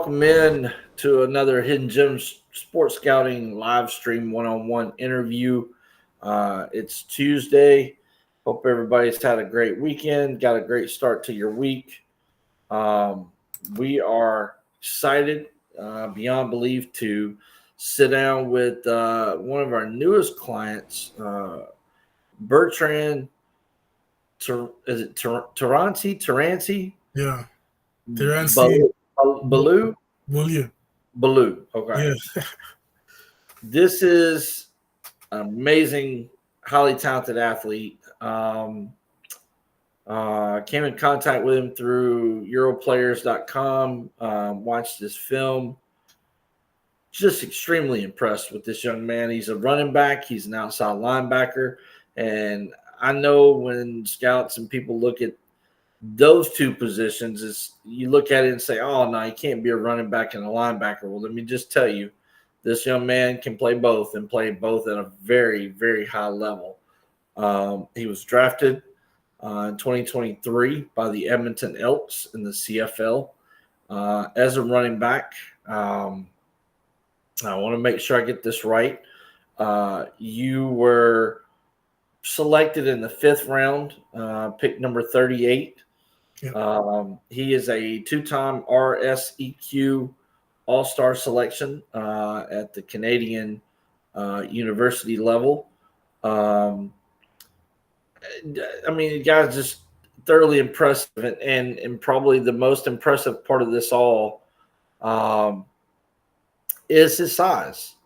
welcome in to another Hidden Gems Sports Scouting live stream one-on-one interview. It's Tuesday. Hope everybody's had a great weekend, got a great start to your week. Um, we are excited beyond belief to sit down with one of our newest clients, Bertrand. Is it Taranti? Yeah, Terence Baloo? Baloo? Bullion. Baloo. Okay. Yeah, This is an amazing, highly talented athlete. Came in contact with him through Europlayers.com. Watched his film. Just extremely impressed with this young man. He's a running back. He's an outside linebacker. And I know when scouts and people look at those two positions, is you look at it and say, oh, no, you can't be a running back and a linebacker. Well, let me just tell you, this young man can play both and play both at a very, very high level. He was drafted in 2023 by the Edmonton Elks in the CFL as a running back. I want to make sure I get this right. You were selected in the 5th round, pick number 38. He is a two-time RSEQ All-Star selection at the Canadian university level. I mean, the guy's just thoroughly impressive, and probably the most impressive part of this all is his size.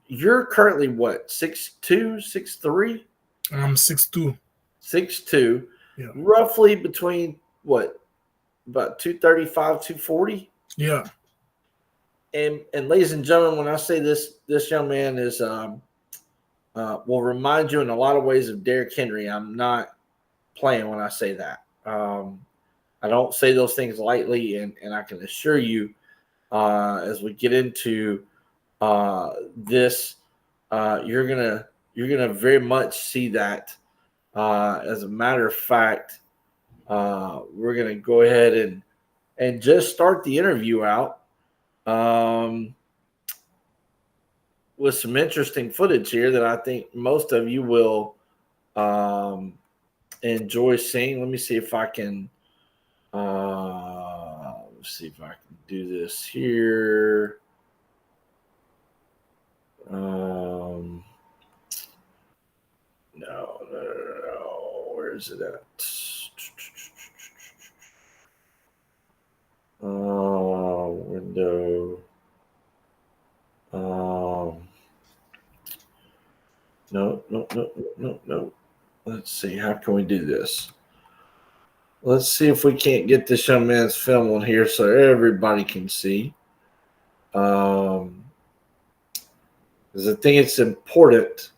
You're currently what, 6'2", 6'3"? I'm 6'2". 6'2", Yeah, roughly between what, about 235, 240? yeah, And ladies and gentlemen, when I say this young man is will remind you in a lot of ways of Derrick Henry. I'm not playing when I say that. I don't say those things lightly, and I can assure you, as we get into this, you're gonna very much see that. As a matter of fact, we're gonna go ahead and just start the interview out with some interesting footage here that I think most of you will enjoy seeing. Let me see if I can. Let's see if I can do this here. No. Where is it at? Window. No. Let's see. How can we do this? Let's see if we can't get this young man's film on here so everybody can see. Because I think it's important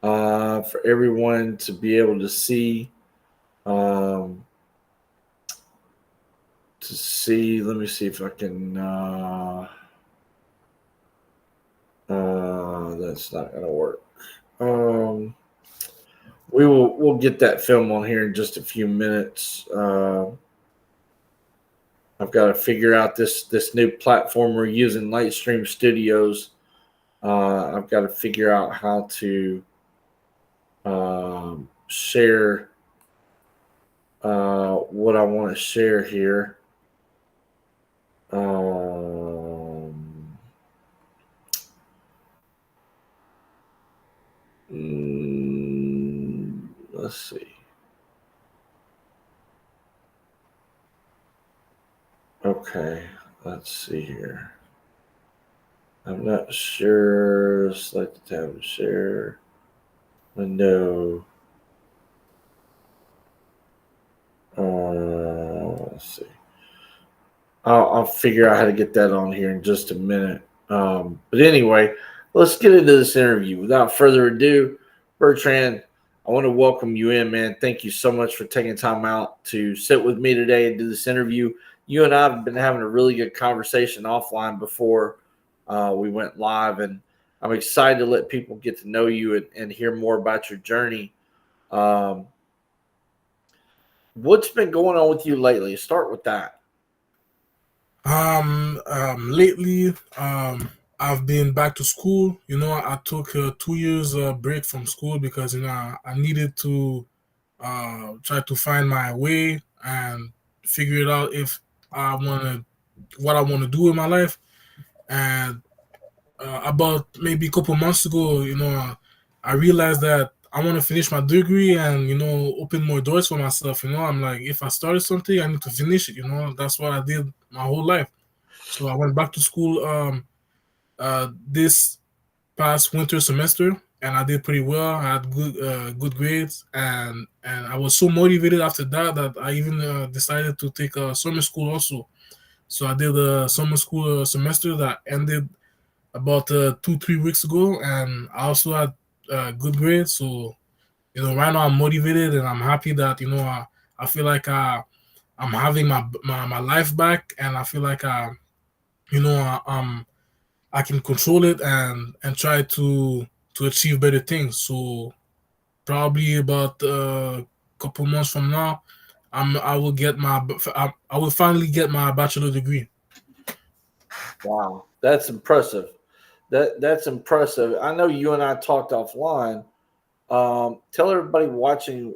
for everyone to be able to see. Let me see if I can. That's not going to work. We'll get that film on here in just a few minutes. I've got to figure out this new platform we're using, Lightstream Studios. I've got to figure out how to share what I want to share here. Let's see. Okay, let's see here. I'm not sure. Select the tab and share. Window. Let's see. I'll figure out how to get that on here in just a minute. But anyway, let's get into this interview. Without further ado, Bertrand, I want to welcome you in, man. Thank you so much for taking time out to sit with me today and do this interview. You and I have been having a really good conversation offline before we went live, and I'm excited to let people get to know you and hear more about your journey. What's been going on with you lately? Start with that. Lately, I've been back to school. I took a 2 years break from school because I needed to try to find my way and figure it out if I want to what I want to do in my life. And about maybe a couple months ago, I realized that I want to finish my degree and open more doors for myself. I'm like, if I started something, I need to finish it. That's what I did my whole life. So I went back to school this past winter semester, and I did pretty well. I had good grades, and I was so motivated after that I even decided to take a summer school also. So I did a summer school semester that ended about 2 3 weeks ago, and I also had good grades. So right now I'm motivated and I'm happy that I feel like I'm having my life back, and I feel like you know I can control it and try to achieve better things. So probably about a couple months from now, I will finally get my bachelor degree. Wow, that's impressive. That's impressive. I know you and I talked offline. Tell everybody watching,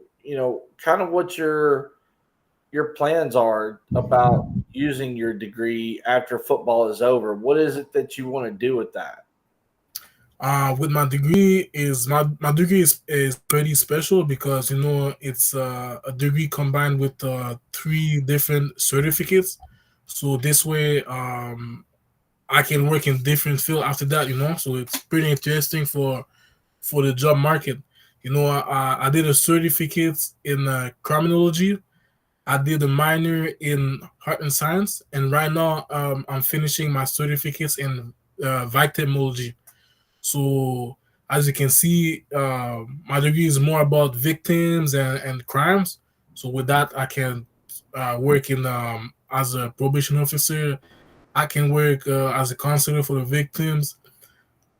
kind of what your plans are about using your degree after football is over. What is it that you want to do with that? With my degree is my degree is pretty special because it's a degree combined with three different certificates. So this way, I can work in different field after that. So it's pretty interesting for the job market. I did a certificate in criminology. I did a minor in art and science, and right now I'm finishing my certificates in victimology. So as you can see, my degree is more about victims and crimes. So with that, I can work in as a probation officer. I can work as a counselor for the victims.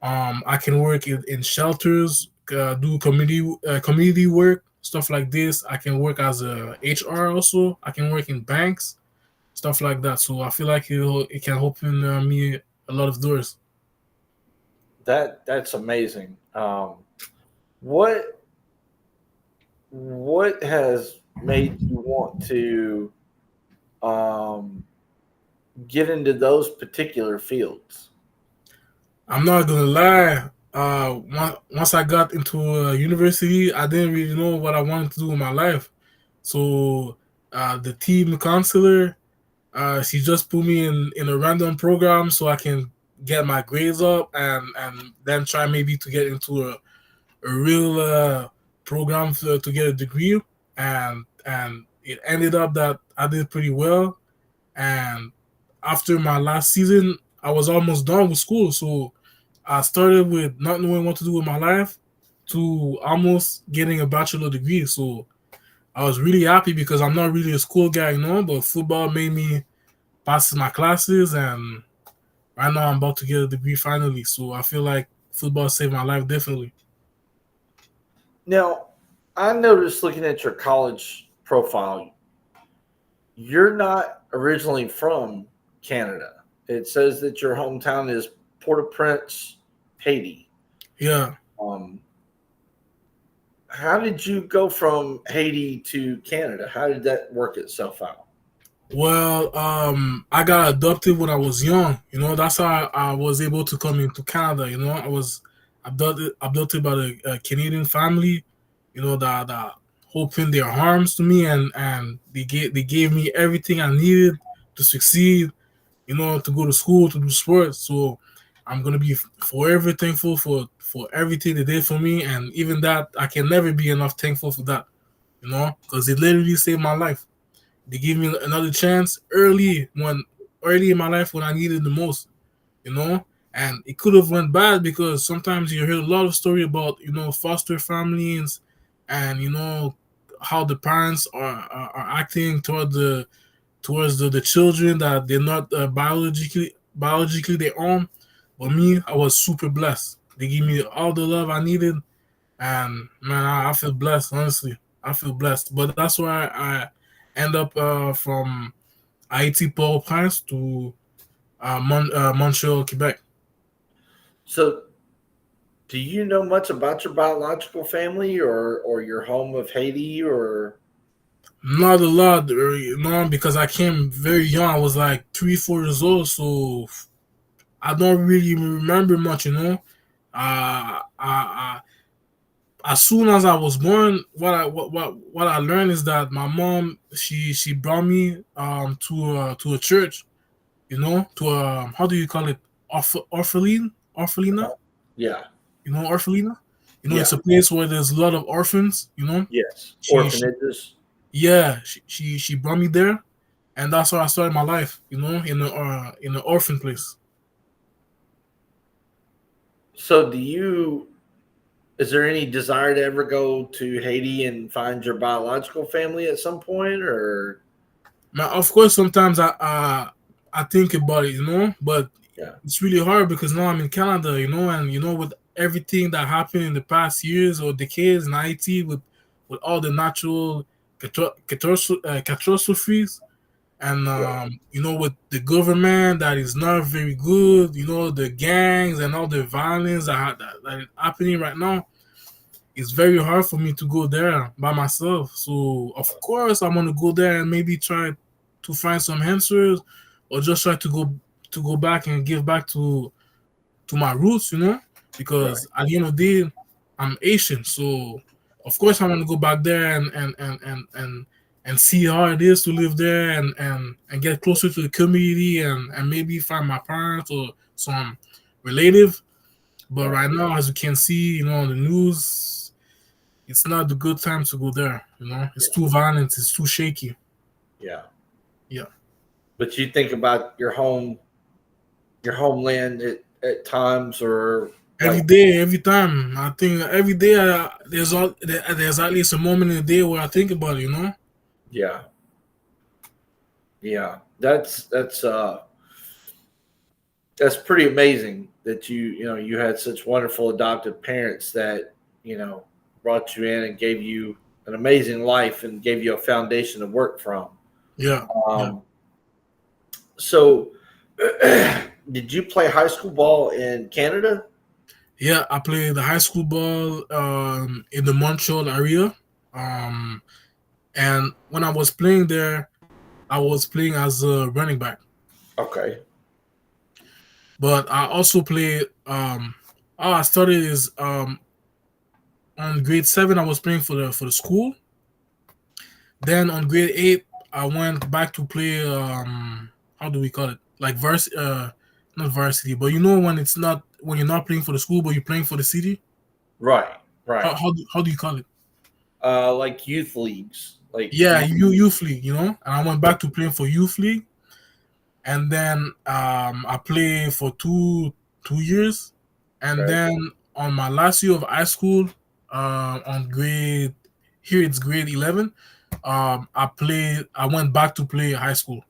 I can work in shelters, do community work, stuff like this. I can work as a HR also. I can work in banks, stuff like that. So I feel like it can open me a lot of doors. That's amazing. What what has made you want to um, get into those particular fields? I'm not gonna lie. Once I got into university, I didn't really know what I wanted to do in my life. So the team counselor, she just put me in a random program so I can get my grades up and then try maybe to get into a real program to get a degree. And it ended up that I did pretty well. And after my last season, I was almost done with school. So I started with not knowing what to do with my life to almost getting a bachelor degree. So I was really happy because I'm not really a school guy, but football made me pass my classes, and right now I'm about to get a degree finally. So I feel like football saved my life definitely. Now, I noticed looking at your college profile, you're not originally from Canada. It says that your hometown is Port-au-Prince, Haiti. Yeah. Um, how did you go from Haiti to Canada? How did that work itself out? Well, I got adopted when I was young. That's how I was able to come into Canada. I was adopted by a Canadian family. That opened their arms to me, and they gave me everything I needed to succeed. To go to school, to do sports. So I'm gonna be forever thankful for everything they did for me, and even that I can never be enough thankful for that. Because it literally saved my life. They gave me another chance early in my life when I needed the most, you know. And it could have went bad because sometimes you hear a lot of story about foster families, and how the parents are acting towards the children that they're not biologically their own. But me, I was super blessed. They gave me all the love I needed, and man, I feel blessed. Honestly, I feel blessed. But that's why I end up from IT Port-au-Prince Montreal, Quebec. So, do you know much about your biological family or your home of Haiti or? Not a lot, because I came very young. I was like 3, 4 years old, so I don't really remember much. As soon as I was born, what I learned is that my mom she brought me to a church, to a, how do you call it, orphelina, Yeah, orphelina. It's yeah, a place where there's a lot of orphans. yes, She orphanages. yeah, she brought me there, and that's how I started my life. In an orphan place. So, is there any desire to ever go to Haiti and find your biological family at some point, or? Now, of course, sometimes I think about it, but Yeah, it's really hard because now I'm in Canada, and with everything that happened in the past years or decades in Haiti, with all the natural catastrophes, and right, with the government that is not very good, the gangs and all the violence that is happening right now. It's very hard for me to go there by myself. So of course I'm gonna go there and maybe try to find some answers, or just try to go back and give back to my roots, right. because at the end of the day, I'm Asian. So of course I want to go back there and see how it is to live there, and get closer to the community, and maybe find my parents or some relative. But Right. right now, as you can see, on the news, it's not the good time to go there. Yeah. It's too violent. It's too shaky. Yeah. Yeah. But you think about your homeland at times, or Every like, day, every time. I think every day there's at least a moment in the day where I think about it. yeah, yeah. That's pretty amazing that you had such wonderful adoptive parents that you know brought you in and gave you an amazing life and gave you a foundation to work from. Yeah. Yeah. Um, so, did you play high school ball in Canada? Yeah. I played the high school ball in the Montreal area. Um, and when I was playing there, I was playing as a running back. Okay. But I also played. How I started is on grade 7. I was playing for the school. Then on grade 8, I went back to play. How do we call it? Like not varsity, but when it's not, when you're not playing for the school, but you're playing for the city. Right. How Right. how do you call it? Like youth leagues, like Yeah, youth league. And I went back to playing for youth league, and then I played for 2 years, and okay. then on my last year of high school, on grade here it's grade 11. I went back to play high school.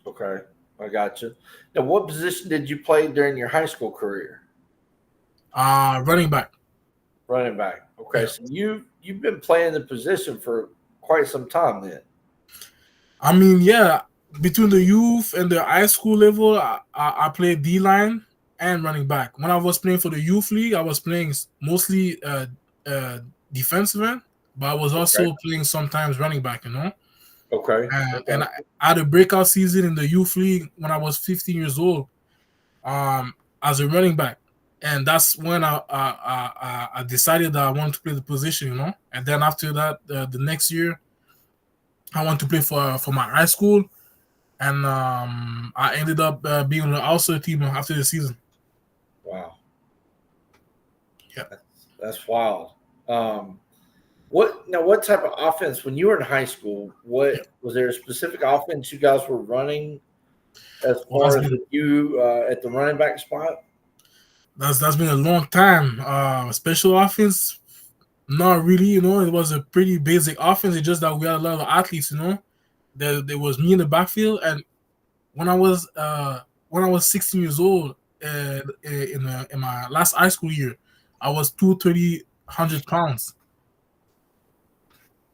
Okay, I got you. Now, what position did you play during your high school career? Running back. Running back. Okay, Yeah. so you've been playing the position for quite some time then. I mean, yeah, between the youth and the high school level, I played D line and running back. When I was playing for the youth league, I was playing mostly uh, defensive end, but I was Okay. also playing sometimes running back. Okay. And Okay. I had a breakout season in the youth league when I was 15 years old, as a running back. And that's when I decided that I wanted to play the position. And then after that, the next year, I wanted to play for my high school, and I ended up being on the All-Star team after the season. Wow, Yeah. that's wild. Um, what type of offense when you were in high school? Yeah. What was there a specific offense you guys were running as Well, far as with you at the running back spot? that's been a long time. Special offense, not really. It was a pretty basic offense. It's just that we had a lot of athletes. There was me in the backfield, and when I was 16 years old, in my last high school year, I was 230, 100 pounds.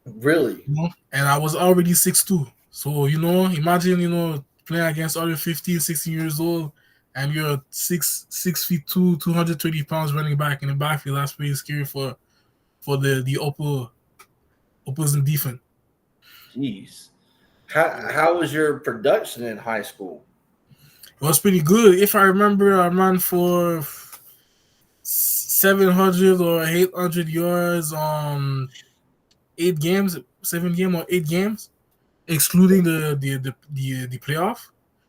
Really? And I was already 6'2". So imagine playing against other 15, 16 years old, and you're 6 feet 220 pounds running back in the backfield. That's pretty scary for the opposing defense. Jeez. How was your production in high school? It was pretty good. If I remember, I ran for 700 or 800 yards on 8 games, 7 game or 8 games, excluding the playoff.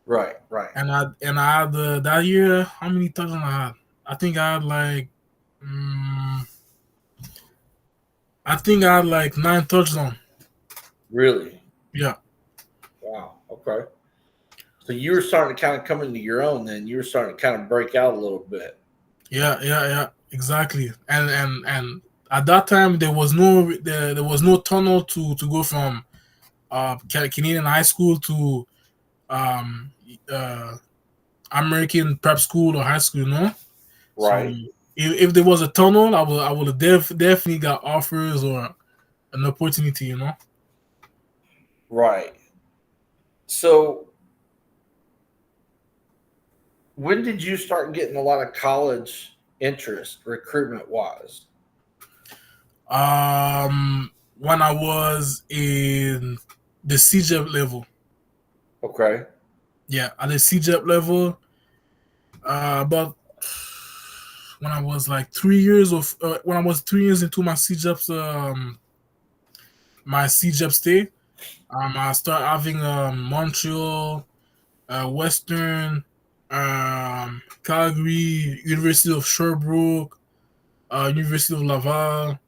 Right, right. And I had that year. How many touchdowns I had? I think I had like, mm, I think I had like 9 touchdowns. Really? Yeah, Wow. Okay. So you were starting to kind of come into your own then. You were starting to kind of break out a little bit. yeah, exactly. And at that time there was no tunnel to go from Canadian high school to um uh American prep school or high school, you know. So Right. if there was a tunnel, I would have definitely got offers or an opportunity, you know. Right. So when did you start getting a lot of college interest recruitment wise? When I was in the CJEP level, Okay. yeah, at the CJEP level, about when I was like 3 years of when I was 3 years into my CJEP stay, I started having Montreal, Western, Calgary, University of Sherbrooke, University of Laval,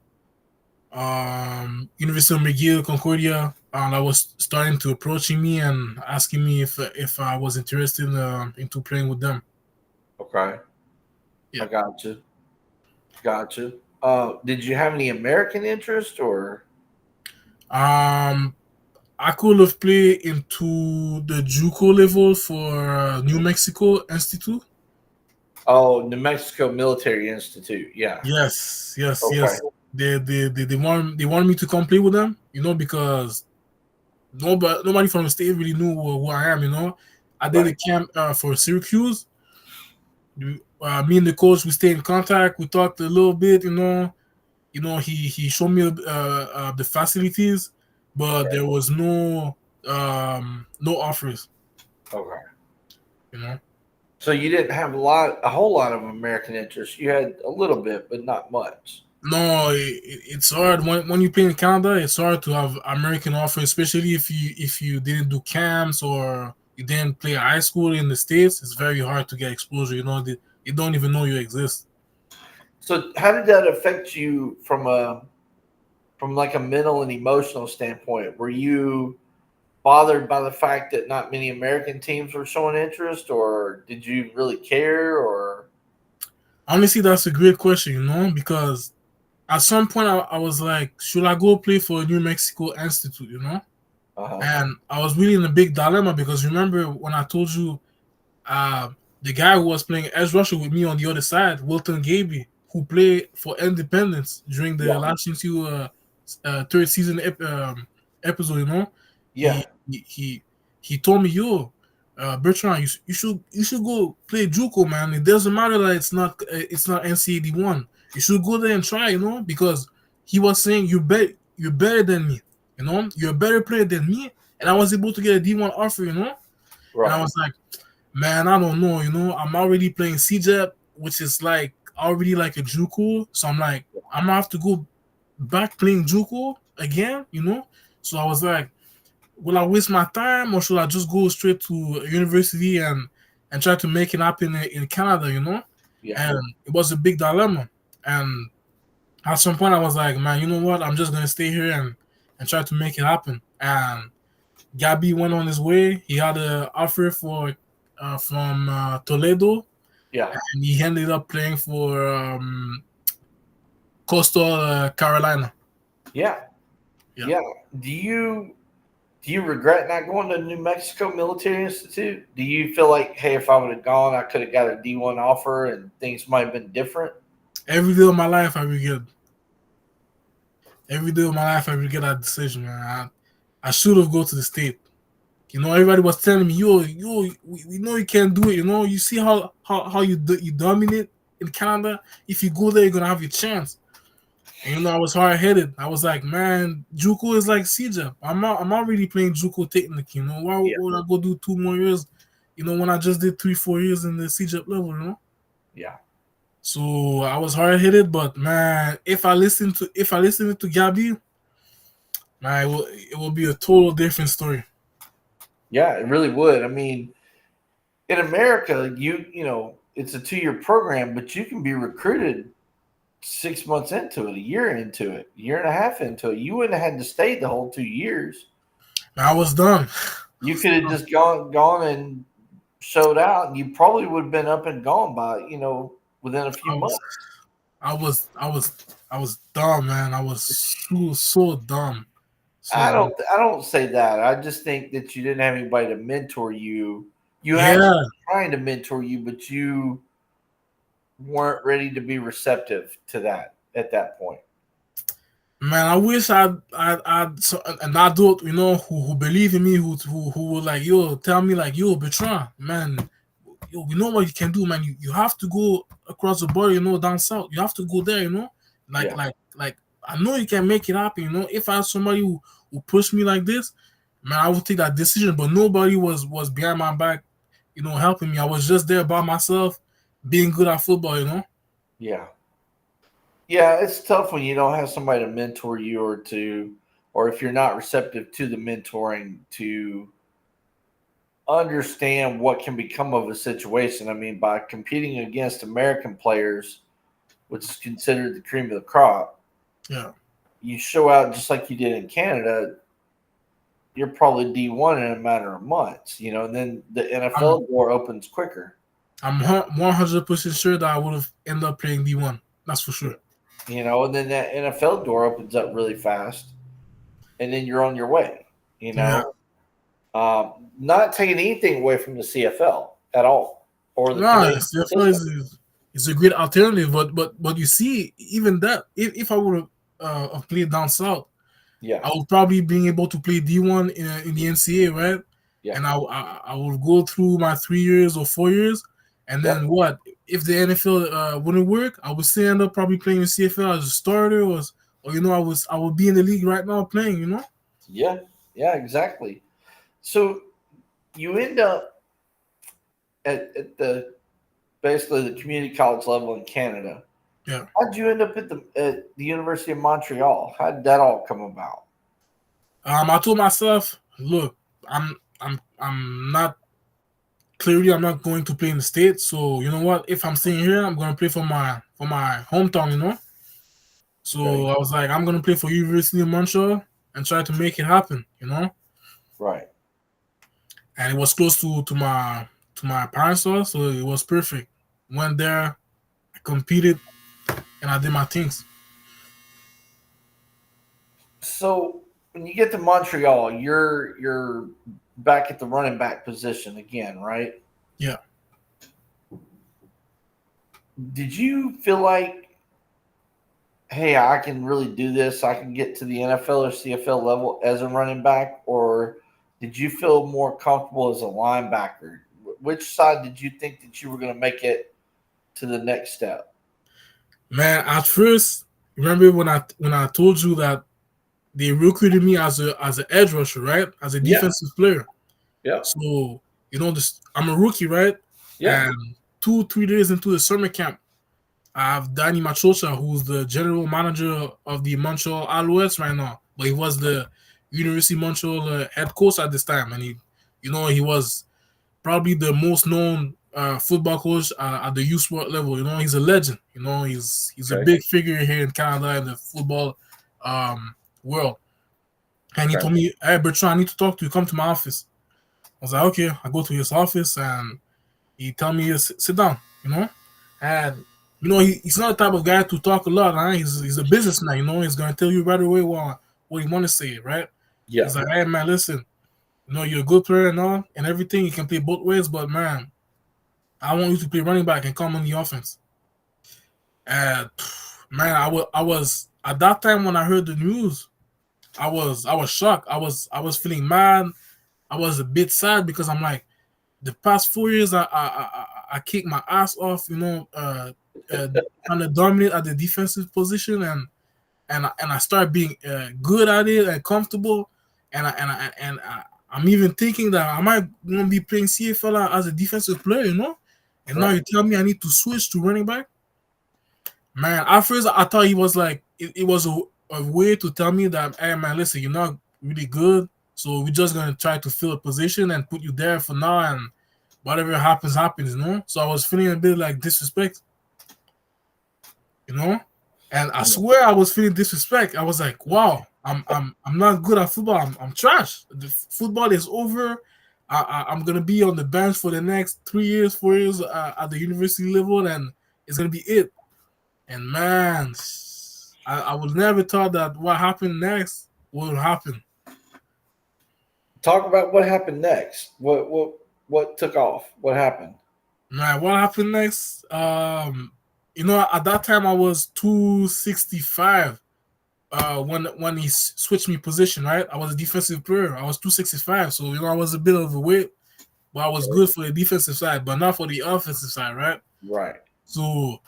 University of McGill, Concordia, and I was starting to approaching me and asking me if I was interested into playing with them. Okay. I Yeah. got you. Gotcha. Did you have any American interest or? Um, I could have played into the JUCO level for New Mexico Institute. Oh, New Mexico Military Institute. Yeah. Yes, yes, Okay. yes. They want me to come play with them, you know, because nobody from the state really knew who I am, you know. I did a Right. camp for Syracuse. Me and the coach, we stayed in contact. We talked a little bit, you know. He showed me the facilities, but Okay. there was no offers, Okay. you know. So you didn't have a whole lot of American interest. You had a little bit, but not much. No, it's hard when you play in Canada. It's hard to have American offers, especially if you didn't do camps or you didn't play high school in the States. It's very hard to get exposure. You know, they don't even know you exist. So how did that affect you from like a mental and emotional standpoint? Were you bothered by the fact that not many American teams were showing interest, or did you really care? Or Honestly, that's a great question. You know, because at some point I was like, should I go play for New Mexico Institute? You know, uh-huh. and I was really in a big dilemma because remember when I told you uh, the guy who was playing edge rusher with me on the other side, Wilton Gaby, who played for Independence during the Yeah, last into third season episode, you know, he yeah, he he, he told me, yo, Bertrand, you should go play JUCO, man. It doesn't matter that it's not NCAA D1. You should go there and try, you know, because he was saying you're better than me, you know, you're a better player than me, and I was able to get a D1 offer, you know, and I right. was like, man, I don't know. You know, I'm already playing CJEP, which is like already like a JUCO. So I'm like, I'm gonna have to go back playing JUCO again. You know. So I was like, will I waste my time or should I just go straight to a university and try to make it happen in Canada? You know. Yeah. And it was a big dilemma. And at some point, I was like, man, you know what? I'm just gonna stay here and try to make it happen. And Gabby went on his way. He had an offer from Toledo, Yeah. and he ended up playing for Coastal Carolina. Yeah. Yeah, Yeah. Do you regret not going to New Mexico Military Institute? Do you feel like, hey, if I would have gone, I could have got a D1 offer and things might have been different? every day of my life I regret. Every day of my life I regret that decision, man. I should have go to the state. Everybody was telling me, we know you can't do it. You see how you dominate in Canada. If you go there, you're gonna have your chance. And I was hard headed. I was like, man, JUCO is like CJ. I'm already playing JUCO technique. Why Yeah. would I go do 2 more years? When I just did 3-4 years in the CJ level. Yeah. So I was hard headed, but man, if I listen to Gabby, man, it will be a total different story. Yeah, it really would. I mean, in America, it's a 2-year program, but you can be recruited 6 months into it, a year into it, year and a half into it. You wouldn't have had to stay the whole 2 years. I was done. You could have just gone and showed out, and you probably would have been up and gone by, within a few months. I was dumb, man. I was so dumb. So, I don't say that. I just think that you didn't have anybody to mentor you. You yeah, had somebody trying to mentor you, but you weren't ready to be receptive to that at that point. man. I wish I so, and I do who believe in me, who will like tell me like Bertrand, man. We know what you can do, man. You have to go across the border, down south. You have to go there, like Yeah. like I know you can make it happen. If I had somebody who pushed me like this, man, I would take that decision. But nobody was behind my back, helping me. I was just there by myself, being good at football. Yeah. Yeah, it's tough when you don't have somebody to mentor you or if you're not receptive to the mentoring to understand what can become of a situation. I mean, by competing against American players, which is considered the cream of the crop, Yeah. you show out just like you did in Canada, you're probably D1 in a matter of months, and then the NFL door opens quicker. I'm 100% sure that I would have ended up playing D1. That's for sure. And then that NFL door opens up really fast, and then you're on your way. Yeah. Not taking anything away from the CFL at all, or the No, Canadian CFL system. is a great alternative, but you see, even that, if I would have played down south, Yeah, I would probably be able to play D1 in the NCAA, right? yeah, And I will go through my 3 years or 4 years, and then yep. what? If the NFL wouldn't work, I would still end up probably playing in CFL as a starter, or I would be in the league right now playing. Yeah, yeah, exactly. So you end up at the basically the community college level in Canada. Yeah. How'd you end up at the University of Montreal? How did that all come about? I told myself, look, I'm not clearly I'm not going to play in the States. So you know what? If I'm staying here, I'm gonna play for my hometown. So Okay. I was like, I'm gonna play for University of Montreal and try to make it happen. Right. And it was close to my parents' house, so it was perfect. Went there, I competed, and I did my things. So when you get to Montreal, you're back at the running back position again, right? Yeah. Did you feel like, hey, I can really do this? I can get to the NFL or CFL level as a running back, or did you feel more comfortable as a linebacker? Which side did you think that you were going to make it to the next step? Man, at first, remember when I told you that they recruited me as an edge rusher, right? As a Yeah. defensive player. Yeah. So this I'm a rookie, right? Yeah. And 2-3 days into the summer camp, I have Danny Machocha, who's the general manager of the Montreal Alouettes right now. But he was the University of Montreal head coach at this time, and he was probably the most known football coach at the youth sport level. He's a legend. He's a Okay. big figure here in Canada in the football world. And he Okay. told me, "Hey, Bertrand, I need to talk to you. Come to my office." I was like, "Okay." I go to his office, and he tell me, "Sit down." And he's not the type of guy to talk a lot. Huh? He's a businessman. He's gonna tell you right away what he want to say, right? Yeah. He's like, "Hey, man, listen. You're a good player and all, and everything. You can play both ways, but man, I want you to play running back and come on the offense." And man, I was at that time when I heard the news, I was shocked. I was feeling mad. I was a bit sad because I'm like, the past 4 years, I kicked my ass off, trying to dominate at the defensive position, and I started being good at it and comfortable, I'm even thinking that I might gonna be playing CFL as a defensive player, and now you tell me I need to switch to running back. Man, at first I thought he was like it was a way to tell me that, hey man, listen, you're not really good, so we're just gonna try to fill a position and put you there for now, and whatever happens, So I was feeling a bit like disrespect, and I swear I was feeling disrespect. I was like, wow, I'm not good at football. I'm trash. The football is over. I'm gonna be on the bench for the next 3 years, 4 years at the university level, and it's gonna be it. And man, I would never thought that what happened next would happen. Talk about what happened next. What took off? What happened? Man, what happened next? At that time I was 265. When he switched me position, right? I was a defensive player. I was 265, so I was a bit of a weight, but I was good for the defensive side, but not for the offensive side, right? Right. So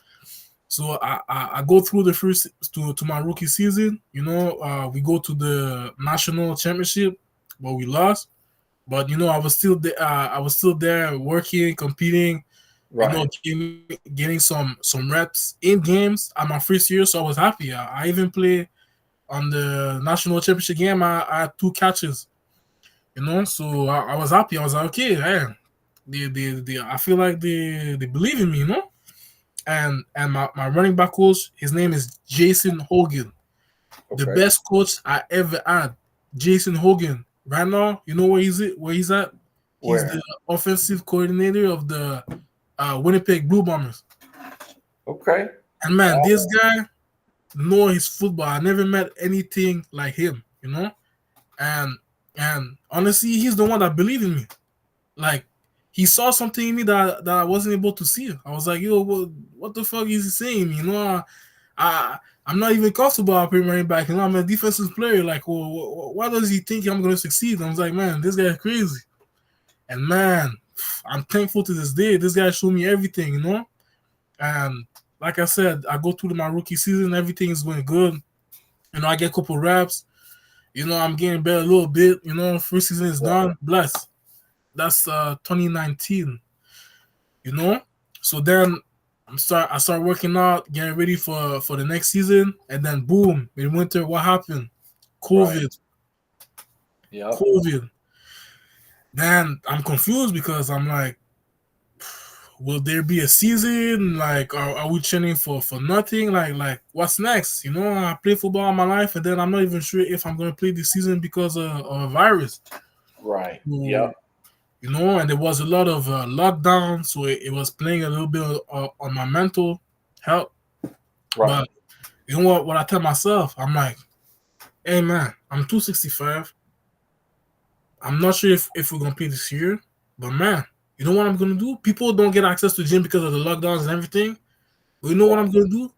I go through the first to my rookie season. We go to the national championship, but we lost. But I was still there. I was still there working, competing. Right. Getting some reps in games at my first year, so I was happy. I even played on the national championship game. I had 2 catches, so I was happy. I was like, okay, man, I feel like they believe in me, And my running back coach, his name is Jason Hogan, the best coach I ever had. Jason Hogan. Right now, you know where he's at? He's the offensive coordinator of the Winnipeg Blue Bombers. Okay. And man, this guy knows his football. I never met anything like him, And honestly, he's the one that believed in me. Like, he saw something in me that I wasn't able to see. I was like, yo, what the fuck is he saying? I'm not even comfortable at playing running back. I'm a defensive player. Like, why does he think I'm going to succeed? I was like, man, this guy is crazy. And man, I'm thankful to this day. This guy showed me everything, And like I said, I go through my rookie season. Everything is going good. I get a couple reps. I'm getting better a little bit. First season is done. Bless. That's 2019. So then I start working out, getting ready for the next season, and then boom, in winter, what happened? COVID. Right. Yeah. COVID. Then I'm confused because I'm like, will there be a season? Like, are we training for nothing? Like what's next? I play football all my life, and then I'm not even sure if I'm gonna play this season because of a virus. Right. Yeah. And there was a lot of lockdown, so it was playing a little bit on my mental health. Right. But you know what I tell myself? I'm like, hey man, I'm 265. I'm not sure if we're gonna play this year, but man, you know what I'm gonna do? People don't get access to the gym because of the lockdowns and everything. But you know what I'm gonna do?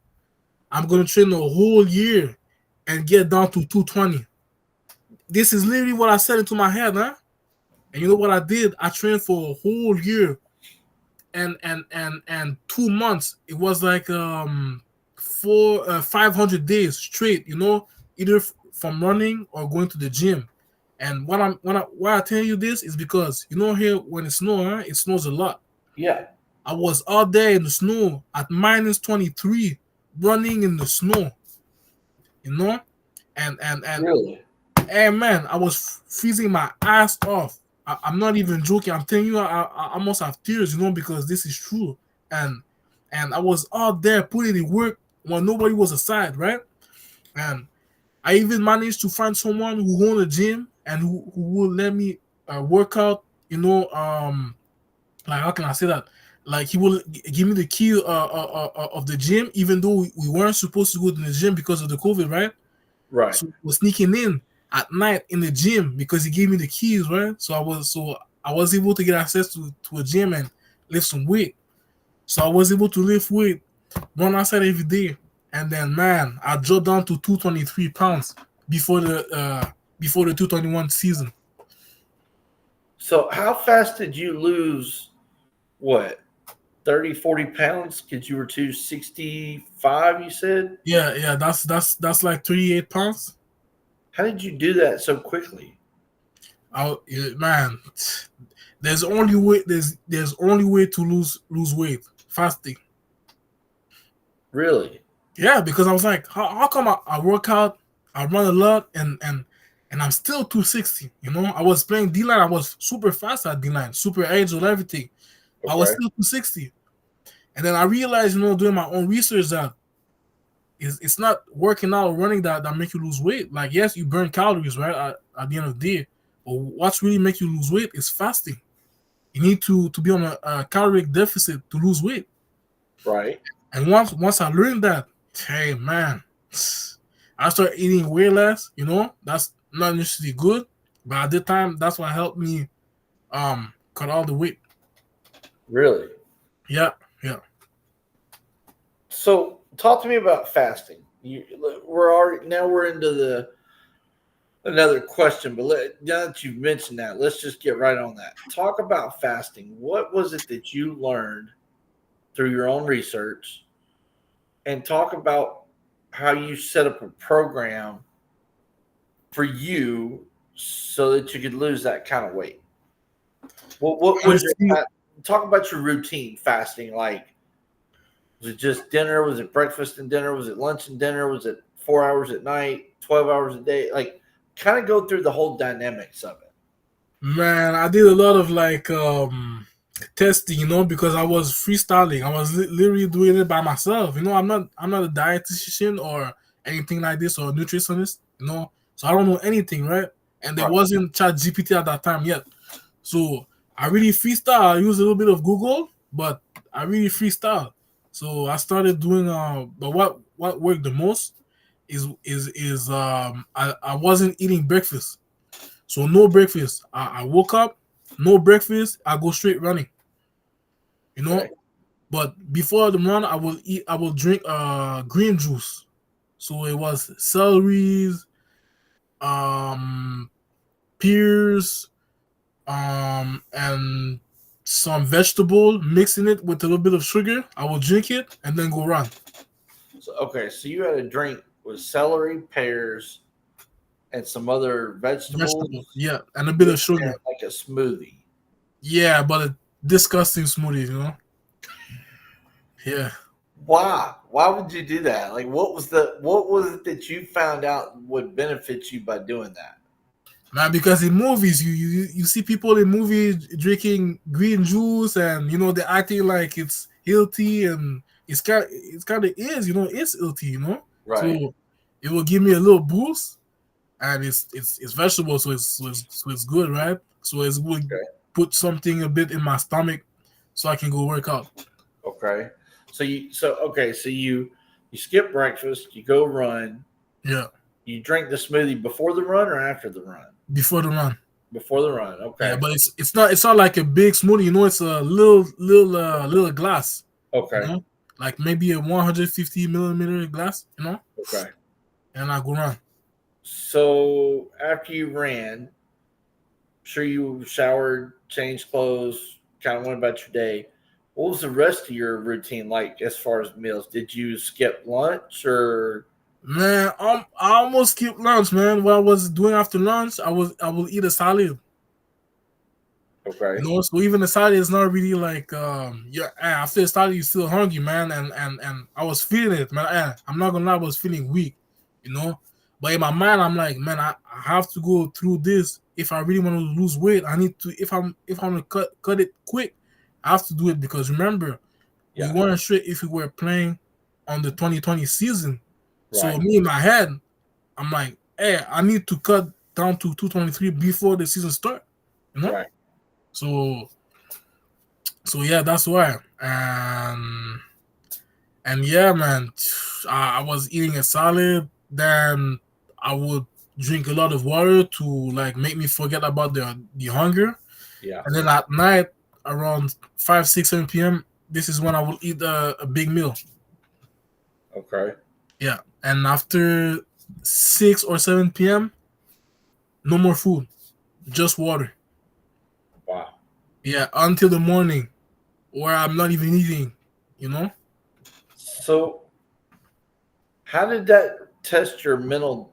I'm gonna train a whole year and get down to 220. This is literally what I said into my head, huh? And you know what I did? I trained for a whole year and 2 months. It was like 500 days straight, either from running or going to the gym. And why I tell you this is because here when it snows, it snows a lot. Yeah. I was out there in the snow at minus 23, running in the snow. And really? Hey man, I was freezing my ass off. I'm not even joking. I'm telling you, I almost have tears, because this is true. And I was out there putting in work when nobody was aside, right? And I even managed to find someone who owned a gym and who would let me work out, like, how can I say that? Like, he will give me the key of the gym, even though we weren't supposed to go to the gym because of the COVID, right? Right. So we're sneaking in at night in the gym because he gave me the keys, right? So I was able to get access to a gym and lift some weight. So I was able to lift weight, run outside every day, and then man, I dropped down to 223 pounds before the 221 season. So how fast did you lose? What, 30, 40 pounds? Because you were 265, you said? Yeah. That's like 38 pounds. How did you do that so quickly? Man, there's only way to lose weight fasting. Really? Yeah, because I was like, how come I work out, I run a lot, and I'm still 260. You know, I was playing D line, I was super fast at D line, super agile, everything. I was Okay. still 260, and then I realized, doing my own research that it's not working out or running that make you lose weight. Like, yes, you burn calories, right? At the end of the day, but what's really make you lose weight is fasting. You need to be on a caloric deficit to lose weight. Right. And once I learned that, hey man, I started eating way less. That's not necessarily good, but at the time, that's what helped me cut all the weight. Really? Yeah, yeah. So talk to me about fasting. We're into the another question, but now that you've mentioned that, let's just get right on that. Talk about fasting. What was it that you learned through your own research, and talk about how you set up a program for you so that you could lose that kind of weight. What was your Honestly, talk about your routine fasting like? Was it just dinner? Was it breakfast and dinner? Was it lunch and dinner? Was it 4 hours at night, 12 hours a day? Like, kind of go through the whole dynamics of it. man, I did a lot of like testing, because I was freestyling. I was literally doing it by myself. I'm not a dietitian or anything like this or a nutritionist. So I don't know anything, right? And there Right. wasn't Chat GPT at that time yet. So I really freestyle. I use a little bit of Google, but I really freestyle. So I started doing but what worked the most is I wasn't eating breakfast. So no breakfast. I woke up, no breakfast, I go straight running. You know? Okay. But before the run I will drink green juice. So it was celeries, um pears, and some vegetable, mixing it with a little bit of sugar. I will drink it and then go run. So you had a drink with celery, pears, and some other vegetables, Vegetable, yeah, and a bit of mixed in sugar. like a smoothie. Yeah, but a disgusting smoothie. Yeah. Why? Why would you do that? Like, what was it that you found out would benefit you by doing that? Man, because in movies, you see people in movies drinking green juice, and they're acting like it's healthy, and it's kind of it's healthy, Right. So it will give me a little boost, and it's vegetable, so it's good, right? So it's would Okay. put something a bit in my stomach, so I can go work out. Okay. So you skip breakfast, you go run, Yeah, you drink the smoothie before the run or after the run? before the run. Before the run. Yeah, Okay. but it's not like a big smoothie, it's a little glass, you Okay. know, like maybe a 150 millimeter glass, Okay. and I go run. So after you ran, sure you showered, changed clothes, kind of went about your day. What was the rest of your routine like as far as meals? Did you skip lunch or Man, I almost skipped lunch, man. What I was doing after lunch, I will eat a salad. okay? So even the salad is not really like yeah. After the salad, you're still hungry, man, and I was feeling it, man. I'm not gonna lie, I was feeling weak, you know. But in my mind, I'm like, man, I have to go through this if I really want to lose weight. I need to if I'm gonna cut it quick, I have to do it because remember we Yeah. weren't sure if we were playing on the 2020 season. So Right. me in my head, I'm like, hey, I need to cut down to 223 before the season start, you know. Right. So so yeah, that's why. And yeah, man, I was eating a salad. Then I would drink a lot of water to like make me forget about the hunger. Yeah. And then at night, around 5, 6, 7 p.m., this is when I will eat a big meal. Okay. Yeah, and after 6 or 7 p.m., no more food, just water. Wow. Yeah, until the morning, where I'm not even eating. You know. So, how did that test your mental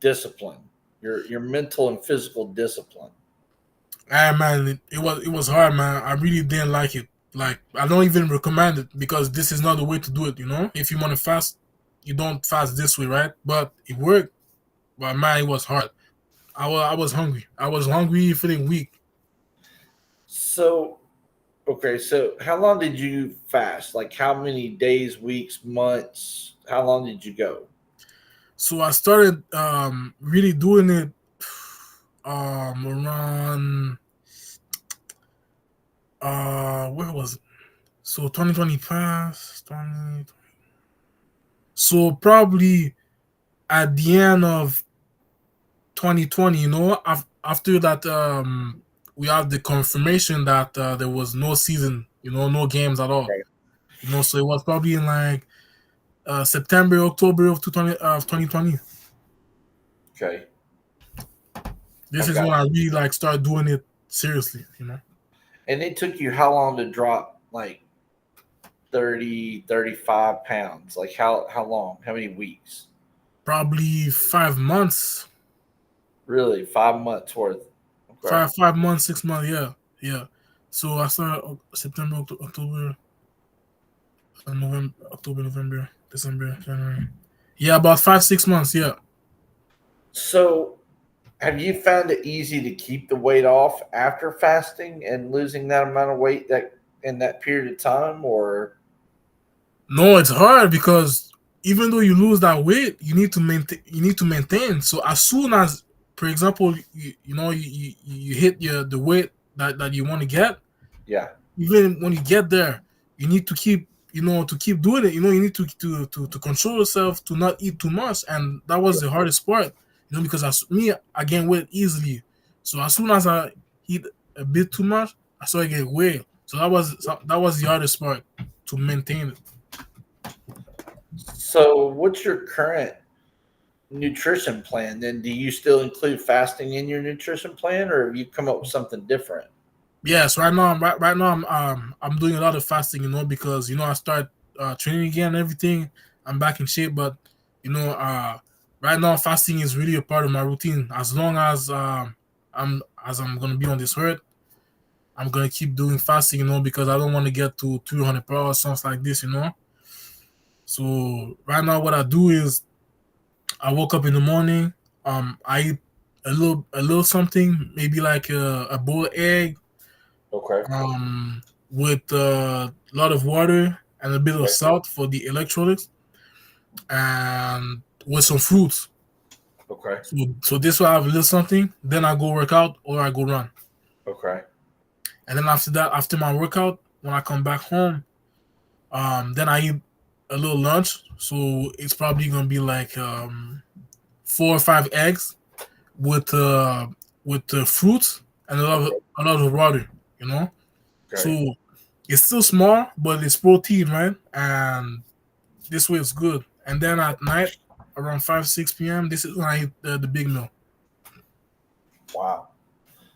discipline, your mental and physical discipline? Ah man, it was hard, man. I really didn't like it. Like I don't even recommend it because this is not the way to do it. You know, if you want to fast, you don't fast this way, right? But it worked. But man, it was hard. I was hungry. I was hungry, feeling weak. So, okay, so how long did you fast? Like how many days, weeks, months? How long did you go? So I started really doing it around where was it? So 2025, 20, so probably at the end of 2020, you know, after that, we have the confirmation that there was no season, you know, no games at all, Okay. you know. So it was probably in like September, October of 2020. Okay. This is Okay. when I really like started doing it seriously, you know. And it took you how long to drop like 30, 35 pounds? Like how long? How many weeks? Probably 5 months, Really? 5 months worth. Okay. 5 months, 6 months, yeah, yeah. So I started September, October, November, October, November, December, January. Yeah, about 5, 6 months. Yeah. So have you found it easy to keep the weight off after fasting and losing that amount of weight that in that period of time, or No, it's hard because even though you lose that weight, you need to maintain. You need to maintain. So as soon as, for example, you hit the weight that you want to get, yeah, even when you get there, you need to keep, to keep doing it. You need to control yourself to not eat too much, and that was the hardest part. Because as me, I gain weight easily. So as soon as I eat a bit too much, I started getting weight. So that was the hardest part, to maintain it. so what's your current nutrition plan? Then do you still include fasting in your nutrition plan, or have you come up with something different? Yes, right now I'm doing a lot of fasting, because I start training again and everything. I'm back in shape, but right now fasting is really a part of my routine. As long as I'm gonna be on this earth, I'm gonna keep doing fasting, because I don't want to get to 300 pounds, something like this. So right now, what I do is I woke up in the morning. I eat a little something, maybe like a boiled egg, Okay. with a lot of water and a bit of Okay. salt for the electrolytes, and with some fruits. Okay. So this way I have a little something. Then I go work out or I go run. Okay. And then after that, after my workout, when I come back home, then I eat a little lunch. So it's probably gonna be like 4 or 5 eggs with fruits and Okay. a lot of water. You know. Okay. So it's still small, but it's protein, right? And this way it's good. And then at night, around 5, 6 p.m., this is when I eat the big meal. Wow.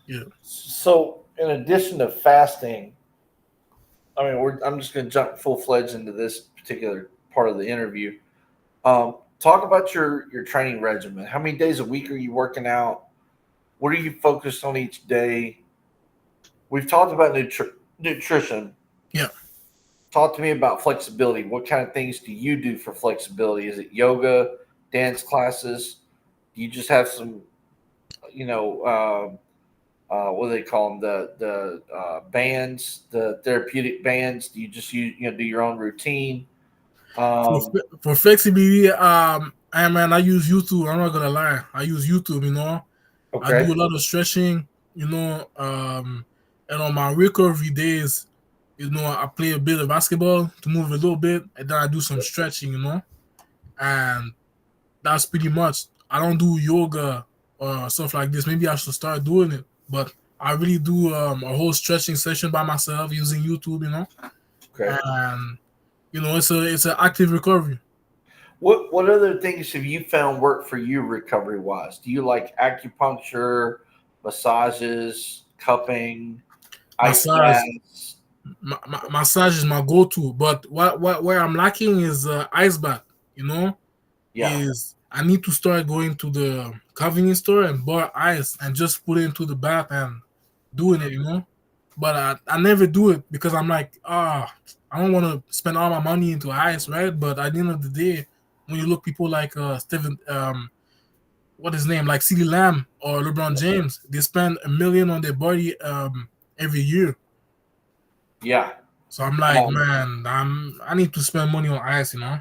Yeah. So in addition to fasting, I mean, I'm just going to jump full fledged into this particular part of the interview. Talk about your training regimen. How many days a week are you working out? What are you focused on each day? We've talked about nutrition. Yeah. Talk to me about flexibility. What kind of things do you do for flexibility? Is it yoga, dance classes? Do you just have some, you know, what do they call them? The bands, the therapeutic bands. Do you just do your own routine? For, Um, for flexibility, I use YouTube. I'm not gonna lie. I use YouTube. I okay, do a lot of stretching. And on my recovery days, I play a bit of basketball to move a little bit, and then I do some stretching. And that's pretty much. I don't do yoga or stuff like this. Maybe I should start doing it, but I really do a whole stretching session by myself using YouTube. okay. And it's an active recovery. What other things have you found work for you recovery wise? Do you like acupuncture, massages? cupping, ice Massage, baths. massage is my go-to. But what where I'm lacking is ice bath. You know, Yeah, is I need to start going to the convenience store and buy ice and just put it into the bath and doing it. You know, but I never do it because I'm like, I don't want to spend all my money into ice, right? But at the end of the day, when you look people like Steven, what his name, like CeeDee Lamb or LeBron James, they spend a million on their body every year. yeah. So I'm like, Um, man, I need to spend money on ice, you know.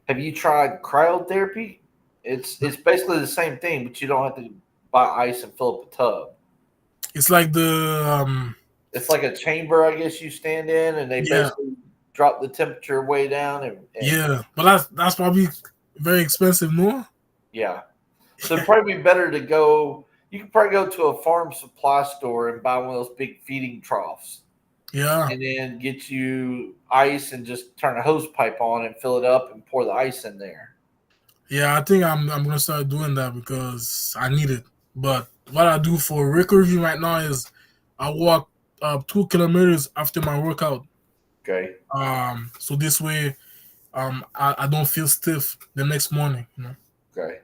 have you tried cryotherapy? It's basically the same thing, but you don't have to buy ice and fill up a tub. It's like the It's like a chamber, I guess you stand in, and they yeah, basically drop the temperature way down, and yeah, but that's probably very expensive, no? yeah. So it'd probably be better to go. You could probably go to a farm supply store and buy one of those big feeding troughs, Yeah, and then get you ice and just turn a hose pipe on and fill it up and pour the ice in there. yeah. I think I'm gonna start doing that because I need it. But what I do for recovery right now is I walk 2 kilometers after my workout. Okay. So this way I don't feel stiff the next morning, you know. Okay.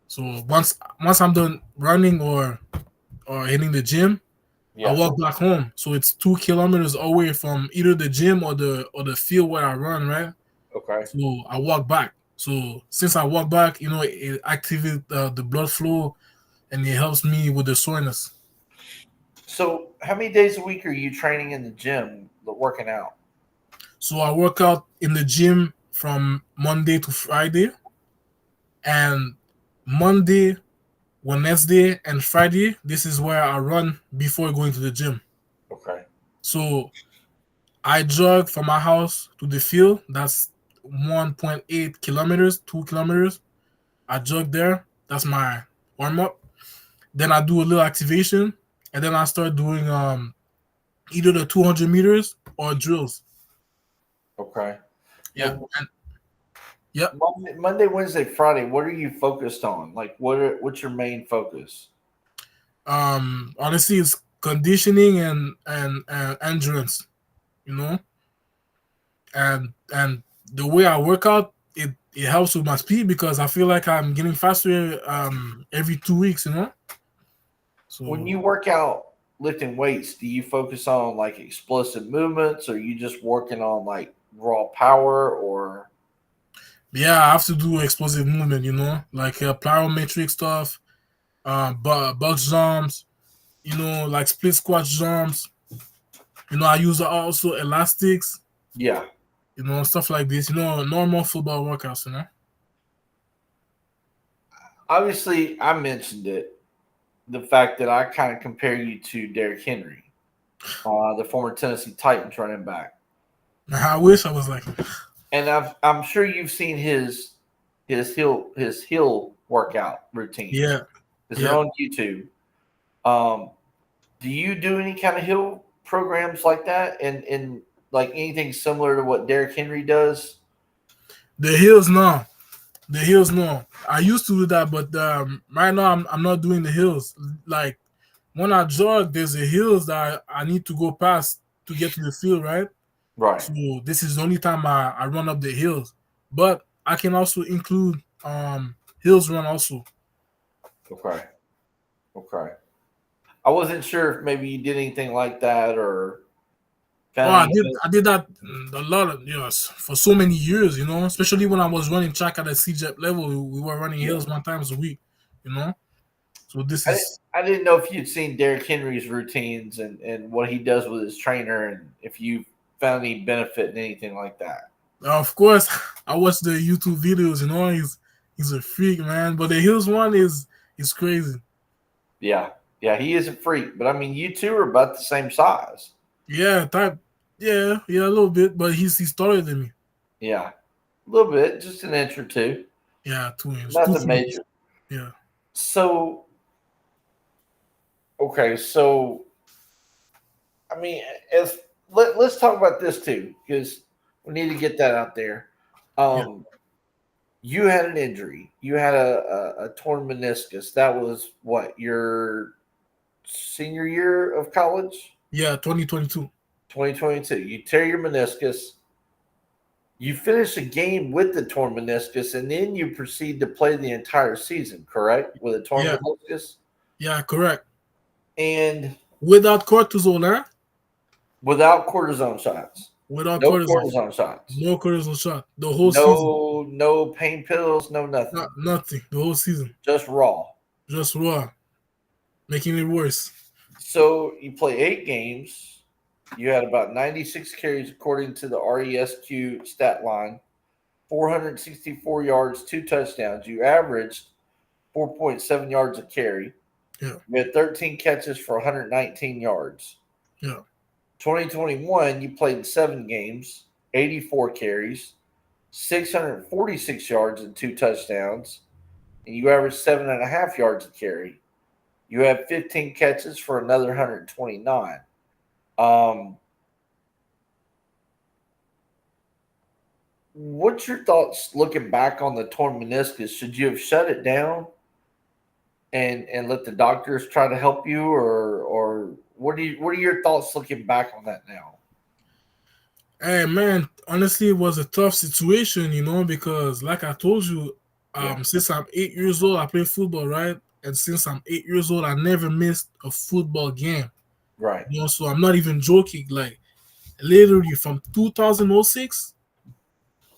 So once I'm done running or hitting the gym, I Yeah. walk back home. So it's 2 kilometers away from either the gym or the field where I run, right? Okay. So I walk back. So since I walk back, you know, it activates the blood flow and it helps me with the soreness. So how many days a week are you training in the gym, working out? So I work out in the gym from Monday to Friday, and Monday, Wednesday, and Friday, this is where I run before going to the gym. Okay. So I jog from my house to the field. That's 1.8 kilometers, 2 kilometers. I jog there. That's my warm up. Then I do a little activation, and then I start doing either the 200 meters or drills. Okay. Yeah, Now, and yep. Monday, Wednesday, Friday. What are you focused on? Like, what's your main focus? Honestly, it's conditioning and endurance. You know, and the way I work out, it helps with my speed because I feel like I'm getting faster every 2 weeks. You know, When so you work out lifting weights, do you focus on like explosive movements, or are you just working on like raw power? Or yeah, I have to do explosive movement. You know, like plyometric stuff, box jumps. You know, like split squat jumps. You know, I use also elastics. yeah, You know, stuff like this. You know, normal football workouts. You know. obviously, I mentioned it. The fact that I kind of compare you to Derrick Henry, the former Tennessee Titans running back, I wish I was like, and I'm sure you've seen his heel workout routines yeah, because they're yeah. on YouTube. Um, do you do any kind of hill programs like that, and like anything similar to what Derrick Henry does? The hills, no. The hills, no. I used to do that, but right now I'm not doing the hills. Like when I jog, there's the hills that I need to go past to get to the field, right? Right. So this is the only time I run up the hills. But I can also include hills run also. Okay. Okay. I wasn't sure if maybe you did anything like that or Oh, found any. I did that a lot of years for so many years, you know, especially when I was running track at the CJEP level. We were running Yeah. hills 1 times a week, you know. So this I didn't, is I didn't know if you'd seen Derrick Henry's routines and what he does with his trainer, and if you found any benefit in anything like that. of course I watch the YouTube videos, you know, he's a freak, man. But the hills one is crazy. Yeah. Yeah, he is a freak, but I mean, you two are about the same size. Yeah, type yeah, a little bit, but he's taller than me. Yeah. A little bit, just an inch or two. Yeah, 2 inch, two Nothing feet. major. Yeah. So, okay, so I mean, if let's talk about this too, because we need to get that out there. Yeah. Um, you had an injury. You had a torn meniscus. That was what, your senior year of college, Yeah, 2022. 2022. You tear your meniscus. You finish a game with the torn meniscus, and then you proceed to play the entire season, correct? With a torn Yeah, meniscus. yeah, correct. And Without cortisol, huh? without cortisone shots. Without No cortisol. cortisone shots. No cortisol shot. The whole season. No pain pills, no nothing. Nothing. The whole season. Just raw. Just raw. Making it worse. So you play 8 games. You had about 96 carries according to the RESQ stat line, 464 yards, 2 touchdowns. You averaged 4.7 yards a carry. Yeah. You had 13 catches for 119 yards. Yeah. 2021, you played 7 games, 84 carries, 646 yards and 2 touchdowns, and you averaged 7.5 yards a carry. You had 15 catches for another 129. What's your thoughts looking back on the torn meniscus? Should you have shut it down and let the doctors try to help you, or what are your thoughts looking back on that now? Hey man, honestly, it was a tough situation, because like I told you, since I'm 8 years old, I play football, right? And since I'm 8 years old, I never missed a football game. Right. So I'm not even joking. Like literally from 2006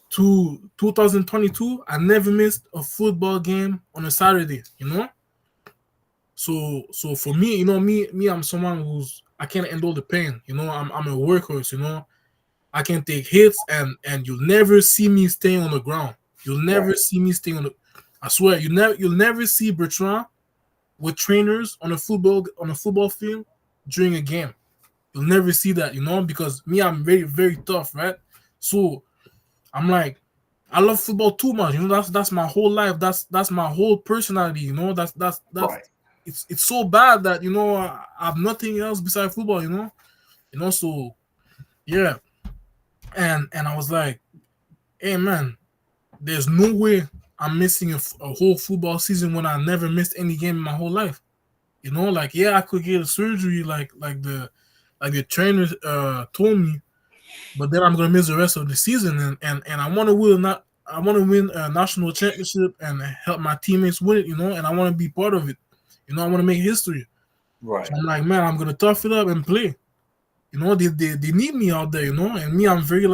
to 2022, I never missed a football game on a Saturday, So for me, me, I'm someone I can't handle the pain. I'm a workhorse. I can take hits, and you'll never see me staying on the ground. You'll never see me staying on the. I swear, you'll never see Bertrand with trainers on a football field during a game. You'll never see that, because me, I'm very very tough, right? So I'm like, I love football too much. That's my whole life. That's my whole personality. That's Right. it's so bad that I have nothing else besides football. So yeah, and I was like, hey man, there's no way I'm missing a whole football season when I never missed any game in my whole life. Like yeah, I could get a surgery like the trainer told me, but then I'm gonna miss the rest of the season, and I want to win a national championship and help my teammates win it, and I want to be part of it. I want to make history. Right. So I'm like, man, I'm gonna tough it up and play. They need me out there, and me, I'm very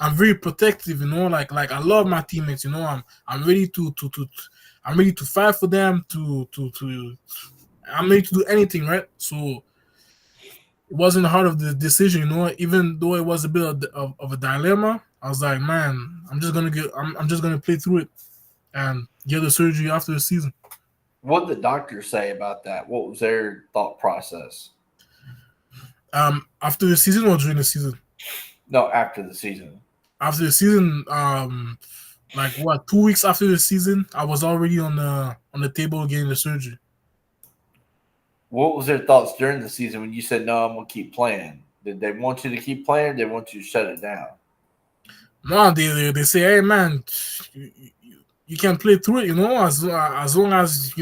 I'm very protective, like I love my teammates, I'm ready I'm ready to fight for them, I'm ready to do anything, right? So it wasn't hard of the decision, even though it was a bit of a dilemma. I was like, man, I'm just gonna play through it and get the surgery after the season. What did the doctors say about that? What was their thought process? After the season or during the season? No, after the season. After the season, like what, 2 weeks after the season, I was already on the table getting the surgery. What was their thoughts during the season when you said, no, I'm going to keep playing? Did they want you to keep playing, or did they want you to shut it down? No, they say, hey man, you can play through it, as long as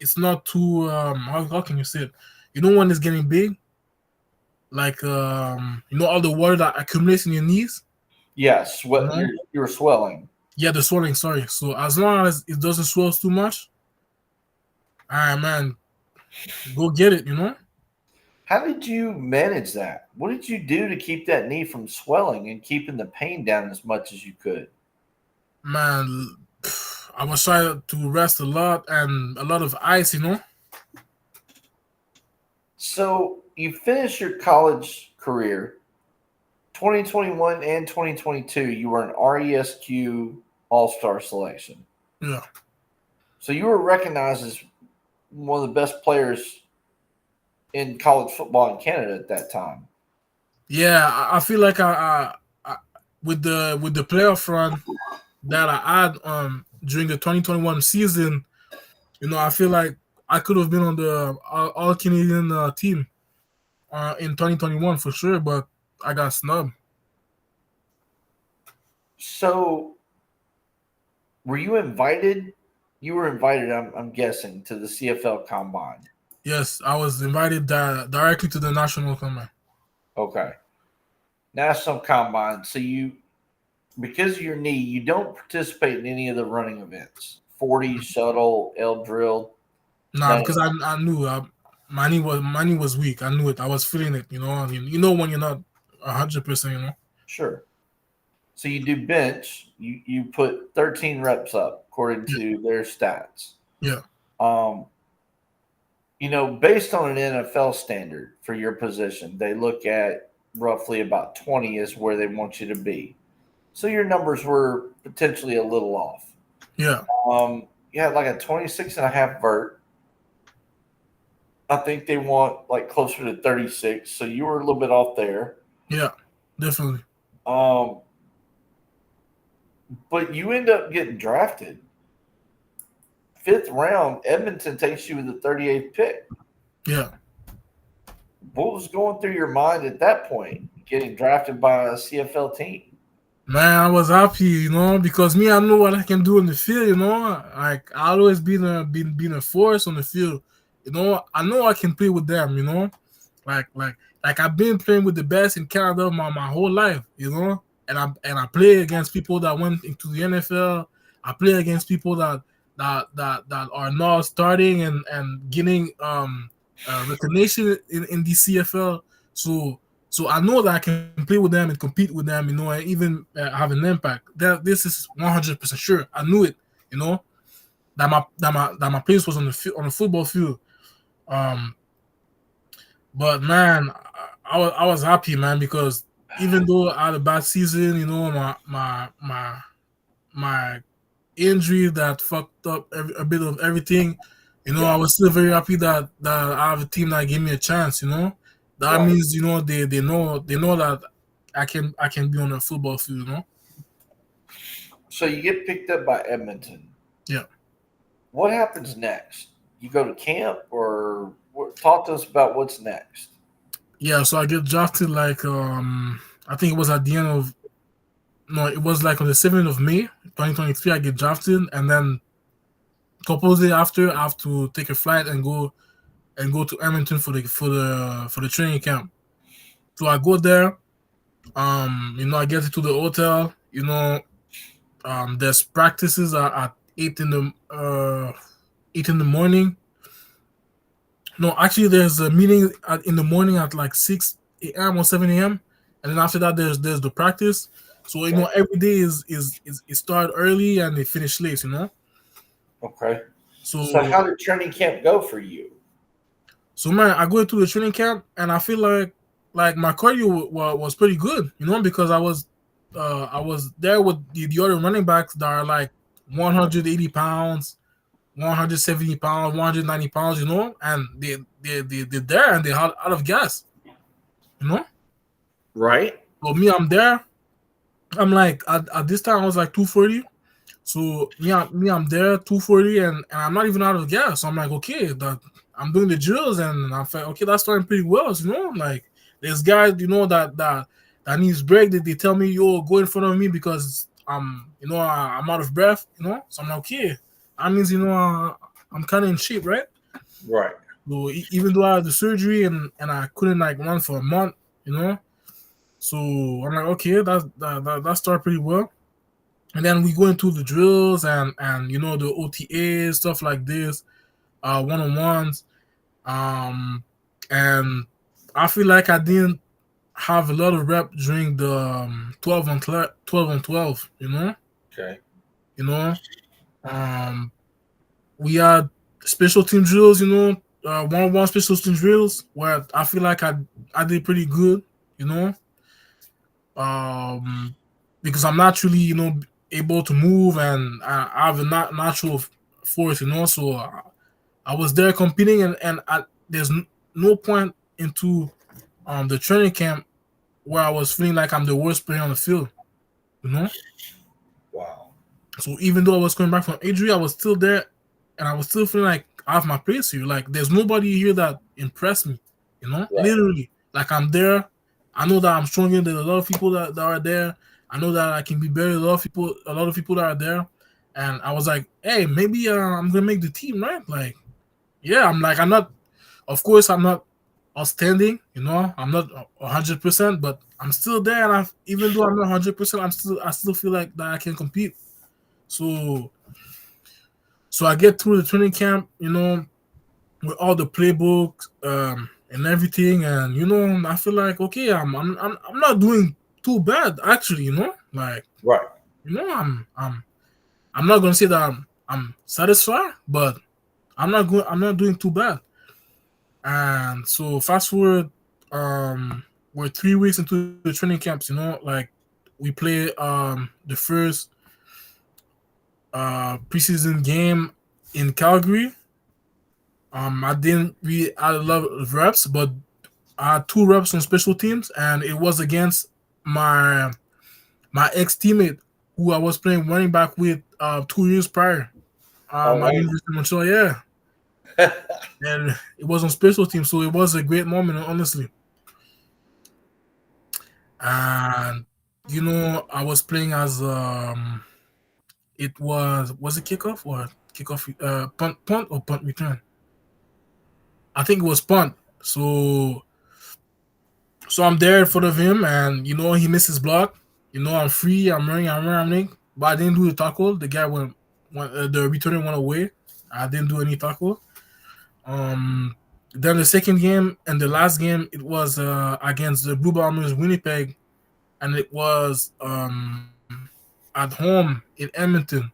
it's not too how can you say it? When it's getting big, like all the water that accumulates in your knees. Yes, you're swelling. Yeah, the swelling. Sorry. So as long as it doesn't swell too much, all right, man, go get it. How did you manage that? What did you do to keep that knee from swelling and keeping the pain down as much as you could? Man, I was trying to rest a lot and a lot of ice. So you finished your college career, 2021 and 2022. You were an RESQ All-Star selection. Yeah. So you were recognized as one of the best players in college football in Canada at that time. Yeah, I feel like I with the playoff run that I had during the 2021 season, I feel like I could have been on the All Canadian team in 2021 for sure, but I got snubbed. So, were you invited? You were invited, I'm guessing, to the CFL Combine. Yes, I was invited directly to the national combine. Okay. National Combine. So because of your knee, you don't participate in any of the running events. 40, shuttle, L drill. Nah, None of because that. I knew my knee was weak. I knew it. I was feeling it. And when you're not 100%. Sure. So you do bench. You put 13 reps up according Yeah, to their stats. yeah, Um, based on an NFL standard for your position, they look at roughly about 20 is where they want you to be. So your numbers were potentially a little off. yeah, You had like a 26 and a half vert. I think they want like closer to 36. So you were a little bit off there. yeah, definitely. Um, but you end up getting drafted. Fifth round, Edmonton takes you with the 38th pick. Yeah. What was going through your mind at that point, getting drafted by a CFL team? Man, I was happy, because me, I know what I can do in the field, Like I always been a force on the field, I know I can play with them. Like I've been playing with the best in Canada my whole life, and I play against people that went into the NFL. I play against people that are now starting and getting recognition in the CFL. So I know that I can play with them and compete with them, and even have an impact. That this is 100% sure. I knew it, that my place was on the football field. Um, but man, I was happy, man, because even though I had a bad season, my injury that fucked up a bit of everything. I Yeah, was still very happy that I have a team that gave me a chance. That right. means they know that I can be on a football field. So you get picked up by Edmonton. Yeah, What happens next? You go to camp, or talk to us about what's next. yeah. So I get drafted like I think it was at the end of no, it was like on the 7th of May, 2023. I get drafted, and then a couple of days after, I have to take a flight and go to Edmonton for the training camp. So I go there. I get into the hotel. There's practices at 8 in the morning. No, actually, there's a meeting in the morning at like 6 a.m. or 7 a.m. And then after that, there's the practice. So Okay. every day is it start early and they finish late. Okay. So So how did training camp go for you? so man, I go into the training camp and I feel like my cardio was pretty good. Because I was there with the other running backs that are like 180 pounds, 170 pounds, 190 pounds, and they're there and they're out of gas, you know. Right. So me, I'm there. I'm like at this time I was like 240. So I'm there 240 and I'm not even out of gas. So I'm like, okay, that I'm doing the drills and I'm like, okay, that's starting pretty well. Like there's guys, that needs break. They tell me, yo, go in front of me because I'm out of breath. So I'm like, okay, that means I'm kind of in shape, right? Right. So even though I had the surgery and I couldn't like run for a month, you know, so I'm like, okay, that started pretty well. And then we go into the drills and the OTAs, stuff like this, one-on-ones. Um, and I feel like I didn't have a lot of rep during the 12 on 12. Okay. You know, um, we had special team drills. One-on-one special team drills where I feel like I did pretty good. You know, because I'm naturally, able to move and I have a natural force, So I was there competing, and there's no point into the training camp where I was feeling like I'm the worst player on the field, you know. Wow. So even though I was coming back from injury, I was still there, and I was still feeling like I have my place here. Like there's nobody here that impressed me, Right. Literally, like I'm there. I know that I'm stronger than a lot of people that are there. I know that I can be better than a lot of people that are there. And I was like, hey, maybe I'm gonna make the team, right? Like, yeah, I'm not Of course, I'm not outstanding. I'm not 100%, but I'm still there. And even though I'm not 100%, I still feel like that I can compete. So I get through the training camp, with all the playbooks and everything, and I feel like okay, I'm not doing too bad actually. Like Right. I'm not gonna say that I'm satisfied, but I'm not doing too bad. And so fast forward, we're 3 weeks into the training camps. Like we play the first preseason game in Calgary. I didn't really add a lot of reps, but I had 2 reps on special teams, and it was against my ex teammate who I was playing running back with 2 years prior. Oh, At University of Montreal, yeah, and it was on special teams, so it was a great moment, honestly. And I was playing as it was it kickoff or kickoff punt or punt return. I think it was punt. So I'm there in front of him, and he missed his block. I'm free. I'm running, but I didn't do the tackle. The guy the returner went away. I didn't do any tackle. Um, then the second game and the last game, it was against the Blue Bombers Winnipeg, and it was at home in Edmonton.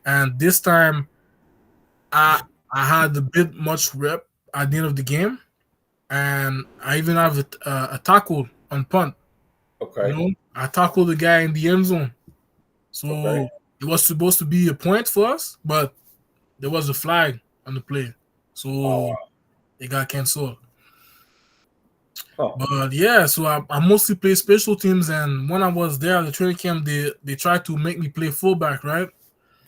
And this time, I I had a bit much rep at the end of the game, and I even have a tackle on punt. okay. I tackled the guy in the end zone. Okay. So it was supposed to be a point for us, but there was a flag on the play. Oh, So wow. it got canceled. Huh. But yeah, so I mostly play special teams, and when I was there at the training camp, they tried to make me play fullback, right?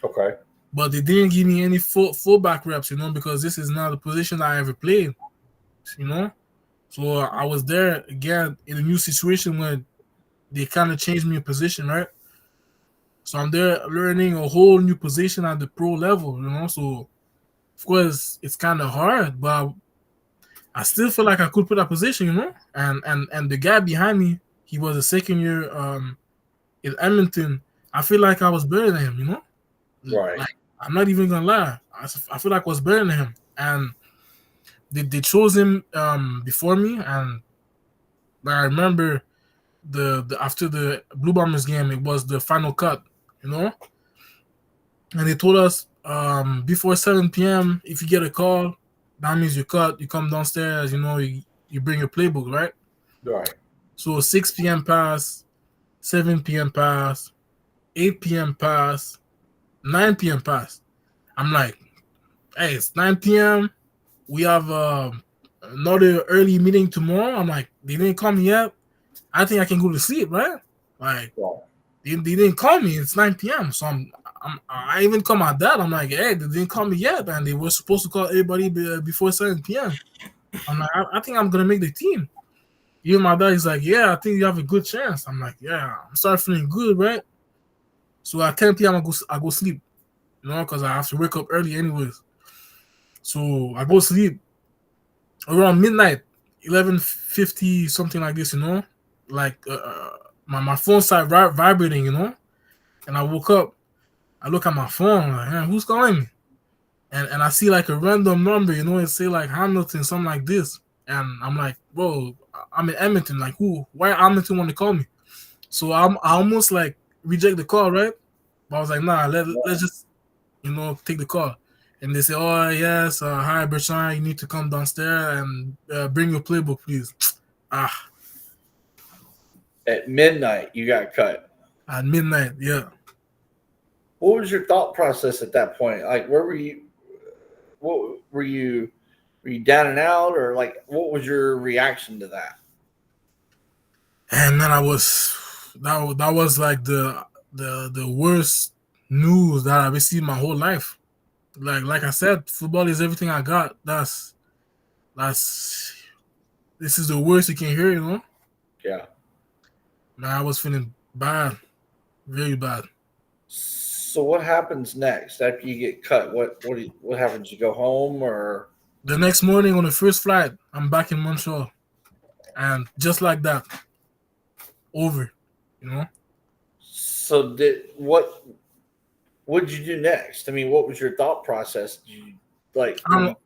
Okay. But they didn't give me any fullback reps, because this is not a position I ever played, you know. So I was there again in a new situation where they kind of changed me a position, right? So I'm there learning a whole new position at the pro level. So of course it's kind of hard, but I still feel like I could put that position. And the guy behind me, he was a second year in Edmonton. I feel like I was better than him. Right. Like I'm not even gonna lie, I feel like I was better than him, and they chose him before me, and I remember the after the Blue Bombers game, it was the final cut, you know, and they told us before 7 p.m. if you get a call, that means you cut. You come downstairs, you bring your playbook, right? Right. So 6 p.m. pass, 7 p.m. pass, 8 p.m. pass, 9 p.m. pass. I'm like, hey, it's 9 p.m. We have another early meeting tomorrow. I'm like, they didn't call me yet. I think I can go to sleep, right? Like, Right. they didn't call me. It's 9 p.m. So I even call my dad. I'm like, hey, they didn't call me yet, and they were supposed to call everybody before 7 p.m. I'm like, I think I'm gonna make the team. Even my dad is like, yeah, I think you have a good chance. I'm like, yeah, I'm starting feeling good, right? So at 10 p.m. I go sleep, because I have to wake up early anyways. So I go sleep around midnight, 11:50, something like this, like my phone started vibrating, and I woke up. I look at my phone, I'm like, man, who's calling me? And I see like a random number, it say like Hamilton, something like this. And I'm like, bro, I'm in Edmonton. Like, who? Why Hamilton want to call me? So I almost like reject the call, right? But I was like, nah, let's just, take the call. And they say, oh, yes, hi, Bertrand, you need to come downstairs and bring your playbook, please. At midnight, you got cut. At midnight, yeah. What was your thought process at that point? Like, where were you? What were you? Were you down and out, or like, what was your reaction to that? And man, that was like the worst news that I've received my whole life. Like I said, football is everything I got. That's this is the worst you can hear. Yeah. Man, I was feeling bad, very bad. So what happens next after you get cut? What happens? You go home or? The next morning on the first flight, I'm back in Montreal, and just like that, over. You know, So what did you do next? I mean, what was your thought process? Did you like I don't.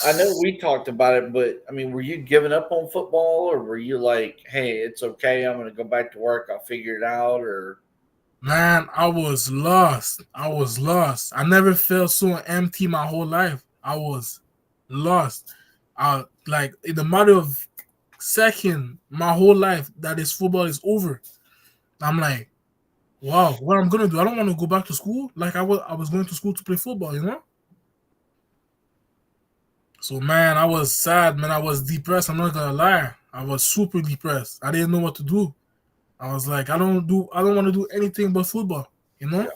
I know we talked about it, but I mean, were you giving up on football, or were you like, "Hey, it's okay. I'm going to go back to work. I'll figure it out." Or Man, I was lost. I was lost. I never felt so empty my whole life. I was lost. Like in the matter of second, my whole life that this football is over. I'm like, wow, what I'm gonna do? I don't want to go back to school. Like I was going to school to play football, you know. So man, I was sad, man. I was depressed. I'm not gonna lie. I was super depressed. I didn't know what to do. I was like, I don't want to do anything but football, you know. yeah.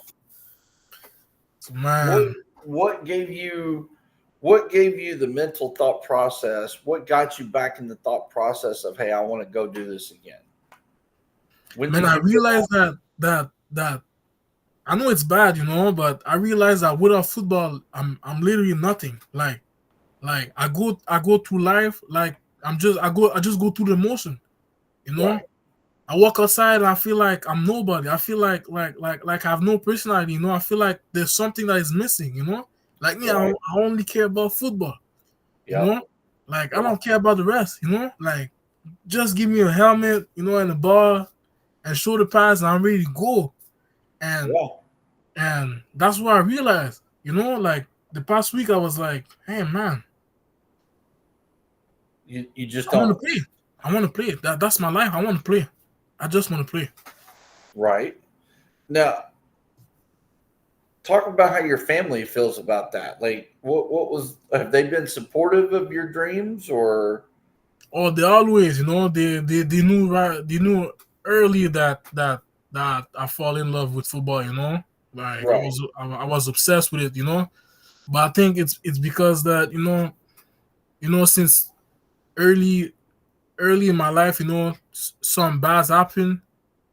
So what man, what gave you what gave you the mental thought process? What got you back in the thought process of, "Hey, I want to go do this again"? When man, did I you realized that I know it's bad, you know, but I realized that without football, I'm literally nothing. Like I go through life like I just go through the motion, you know. right, I walk outside and I feel like I'm nobody. I feel like I have no personality, you know. I feel like there's something that is missing, you know. Like me, right, I only care about football, you yep, know. Like I yeah, don't care about the rest, you know. Like just give me a helmet, you know, and a ball and shoulder pads, and I'm ready to go. And yeah. and that's what I realized, you know. Like the past week, I was like, hey man, You just I want to don't. play. I want to play. That's my life. I want to play. I just want to play. Right now, talk about how your family feels about that. Like, what was have they been supportive of your dreams, or Or they always, you know, they knew right. They knew early that I fall in love with football. You know, like right? I was obsessed with it. You know, but I think it's because that since early early in my life, you know, some bad happened.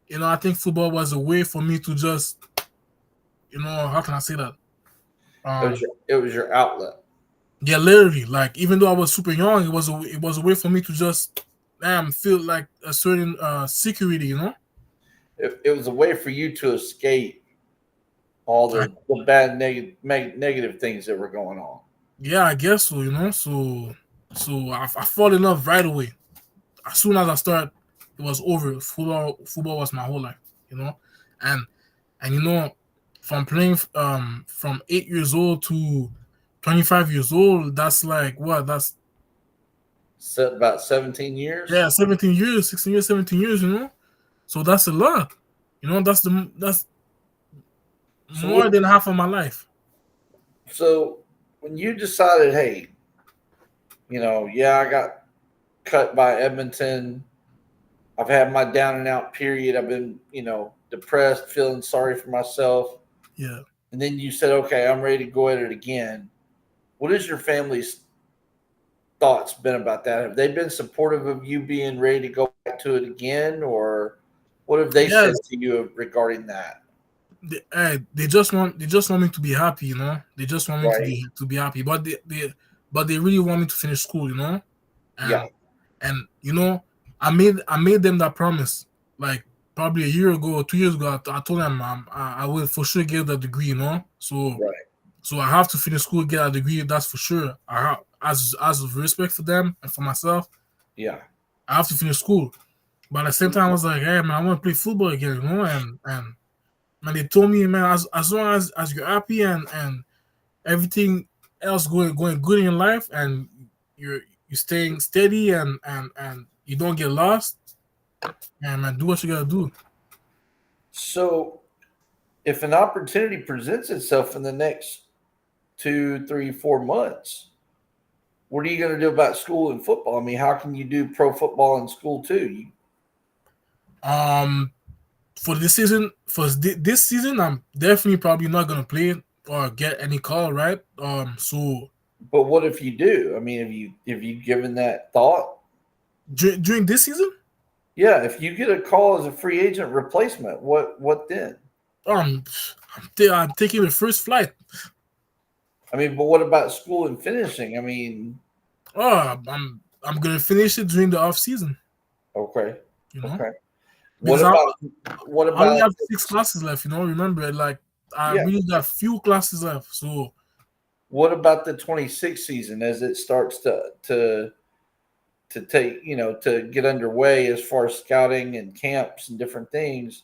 You know, I think football was a way for me to just, how can I say that? Um, It was your outlet. yeah, literally, like even though I was super young, it was a way for me to just, feel like a certain security, you know. It was a way for you to escape all I, the bad negative things that were going on. yeah, I guess so, you know. So I fall in love right away. As soon as I start, it was over. Football was my whole life, you know, and and from playing from 8 years old to 25 years old, that's like what? That's About 17 years. yeah, 17 years, 16 years, 17 years, you know. So that's a lot. You know, that's So more what? than half of my life. So when you decided, hey, yeah, I got cut by Edmonton. I've had my down and out period. I've been, depressed, feeling sorry for myself. Yeah. And then you said, okay, I'm ready to go at it again. What has your family's thoughts been about that? Have they been supportive of you being ready to go back to it again? Or what have they said Yes. to you regarding that? They just want me to be happy, you know. They just want me to Right. be happy, but they really want me to finish school, you know. Yeah. And I made them that promise, like probably a year ago or 2 years ago. I told them I will for sure get the degree, you know. Right. So I have to finish school, get a degree. That's for sure. I have, as of respect for them and for myself, Yeah. I have to finish school. But at the same time, I was like, hey man, I want to play football again, you know. And man, they told me, man, as long as you're happy and everything else going good in your life, and you're staying steady and you don't get lost, man, do what you gotta do. So if an opportunity presents itself in the next 2, 3, 4 months, what are you going to do about school and football? I mean, how can you do pro football in school too? Um, for this season, I'm definitely probably not gonna play or get any call, right? So But what if you do? I mean, have you given that thought? during this season, Yeah, if you get a call as a free agent replacement, what then? um, I'm taking the first flight. I mean, but what about school and finishing? I mean, Oh, I'm gonna finish it during the off season. Okay. You know, Okay. What because about what I only about have 6 classes left. You know, remember, like I yeah? really got few classes left. So What about the 26 season as it starts to take, to get underway as far as scouting and camps and different things?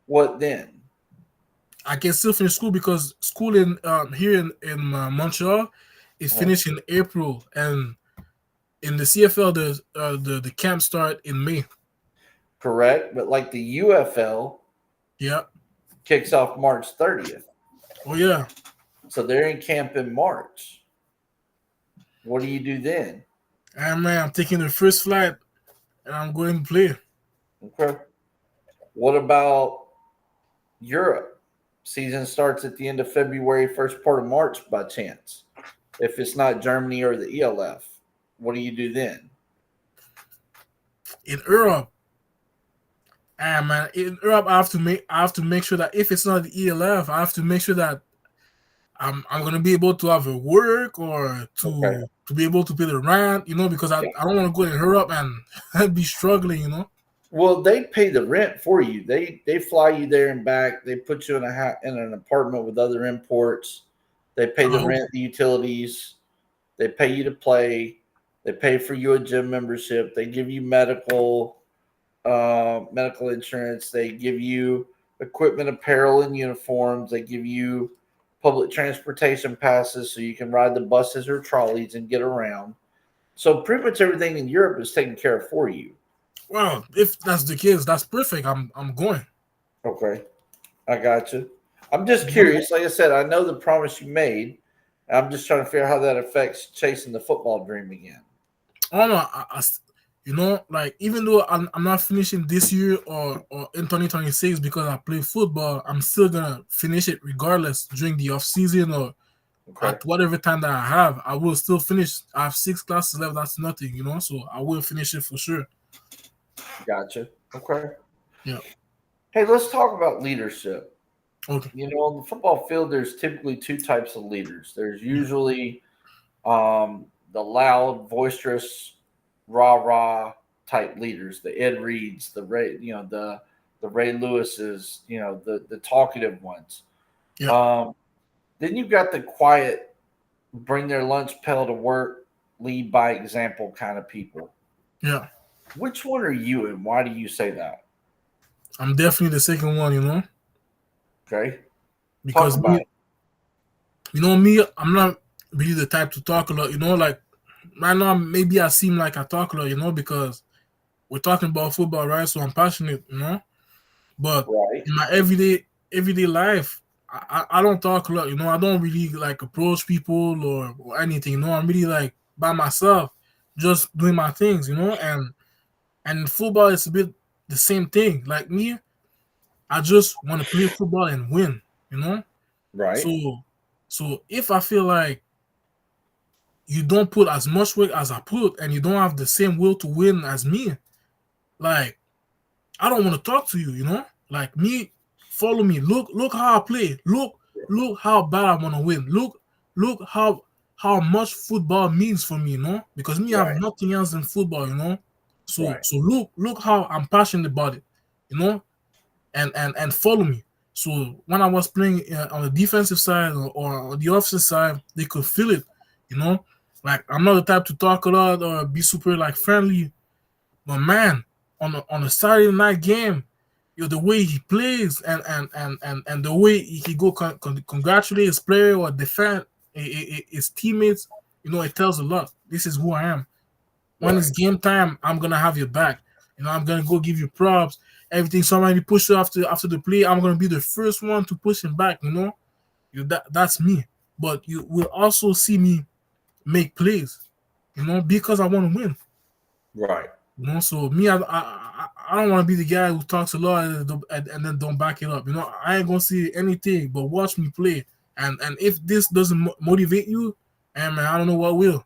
What then? I can still finish school because school in here in Montreal is Uh, finished in April, and in the CFL the camp start in May. correct, but like the UFL Yeah. kicks off March 30th. Oh yeah. So they're in camp in March. What do you do then? And man, I'm taking the first flight and I'm going to play. Okay. What about Europe? Season starts at the end of February, first part of March by chance. If it's not Germany or the ELF, what do you do then? In Europe, and man, in Europe I have to make sure that if it's not the ELF, I have to make sure that I'm gonna be able to have a work or Okay. to be able to pay the rent, because I, Yeah. I don't want to go in Europe and be struggling. Well, they pay the rent for you. They fly you there and back. They put you in an apartment with other imports. They pay the Oh, rent, the utilities. They pay you to play. They pay for you a gym membership. They give you medical insurance. They give you equipment, apparel, and uniforms. They give you public transportation passes so you can ride the buses or trolleys and get around. So pretty much everything in Europe is taken care of for you. well, if that's the case, that's perfect. I'm going. Okay, I got you. I'm just You know? curious. Like I said, I know the promise you made. I'm just trying to figure out how that affects chasing the football dream again. Oh no, like even though I'm not finishing this year or in 2026 because I play football, I'm still gonna finish it regardless during the off season or Okay, at whatever time that I have. I will still finish. I have 6 classes left. That's nothing. So I will finish it for sure. gotcha. Okay. Yeah. Hey, let's talk about leadership. Okay. On the football field, there's typically two types of leaders. There's Yeah. usually the loud, boisterous, rah rah type leaders, the Ed Reeds, the Ray, the Ray Lewises, the talkative ones. Yeah. Um, then you've got the quiet, bring their lunch pail to work, lead by example kind of people. Yeah. Which one are you, and why do you say that? I'm definitely the second one. Okay, talk Because about me, it. me, I'm not really the type to talk a lot. Like right now, maybe I seem like I talk a lot. Because we're talking about football, right? So I'm passionate. But Right, in my everyday life, I don't talk a lot. I don't really like approach people or anything. I'm really like by myself, just doing my things. And football is a bit the same thing. Like me, I just want to play football and win. You know. right, So so if I feel like you don't put as much work as I put and you don't have the same will to win as me, like I don't want to talk to you. Like me, follow me. Look how I play. Look how bad I want to win. Look how much football means for me. Because me I have right, nothing else than football. So right. so look how I'm passionate about it, you know, and follow me. So when I was playing on the defensive side or on the offensive side, they could feel it, you know. Like I'm not the type to talk a lot or be super like friendly, but man, on a Saturday night game, the way he plays and the way he go congratulate his player or defend his teammates, it tells a lot. This is who I am. When it's Right. game time, I'm gonna have your back. I'm gonna go give you props. Everything somebody push you after the play, I'm gonna be the first one to push him back. That's me. But you will also see me make plays. Because I want to win. Right. So me, I don't want to be the guy who talks a lot and then don't back it up. I ain't gonna see anything but watch me play. And if this doesn't motivate you, and man, I don't know what will.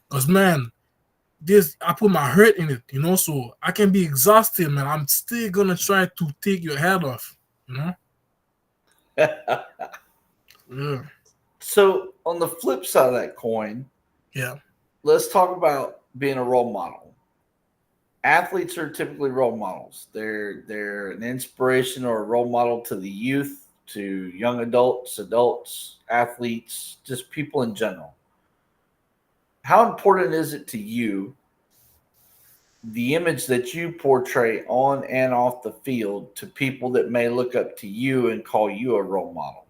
Cause man, this I put my hurt in it. So I can be exhausted, man. I'm still gonna try to take your head off. You know? Yeah, So on the flip side of that coin, yeah, let's talk about being a role model. Athletes are typically role models. They're an inspiration or a role model to the youth, to young adults, athletes, just people in general. How important is it to you, the image that you portray on and off the field, to people that may look up to you and call you a role model?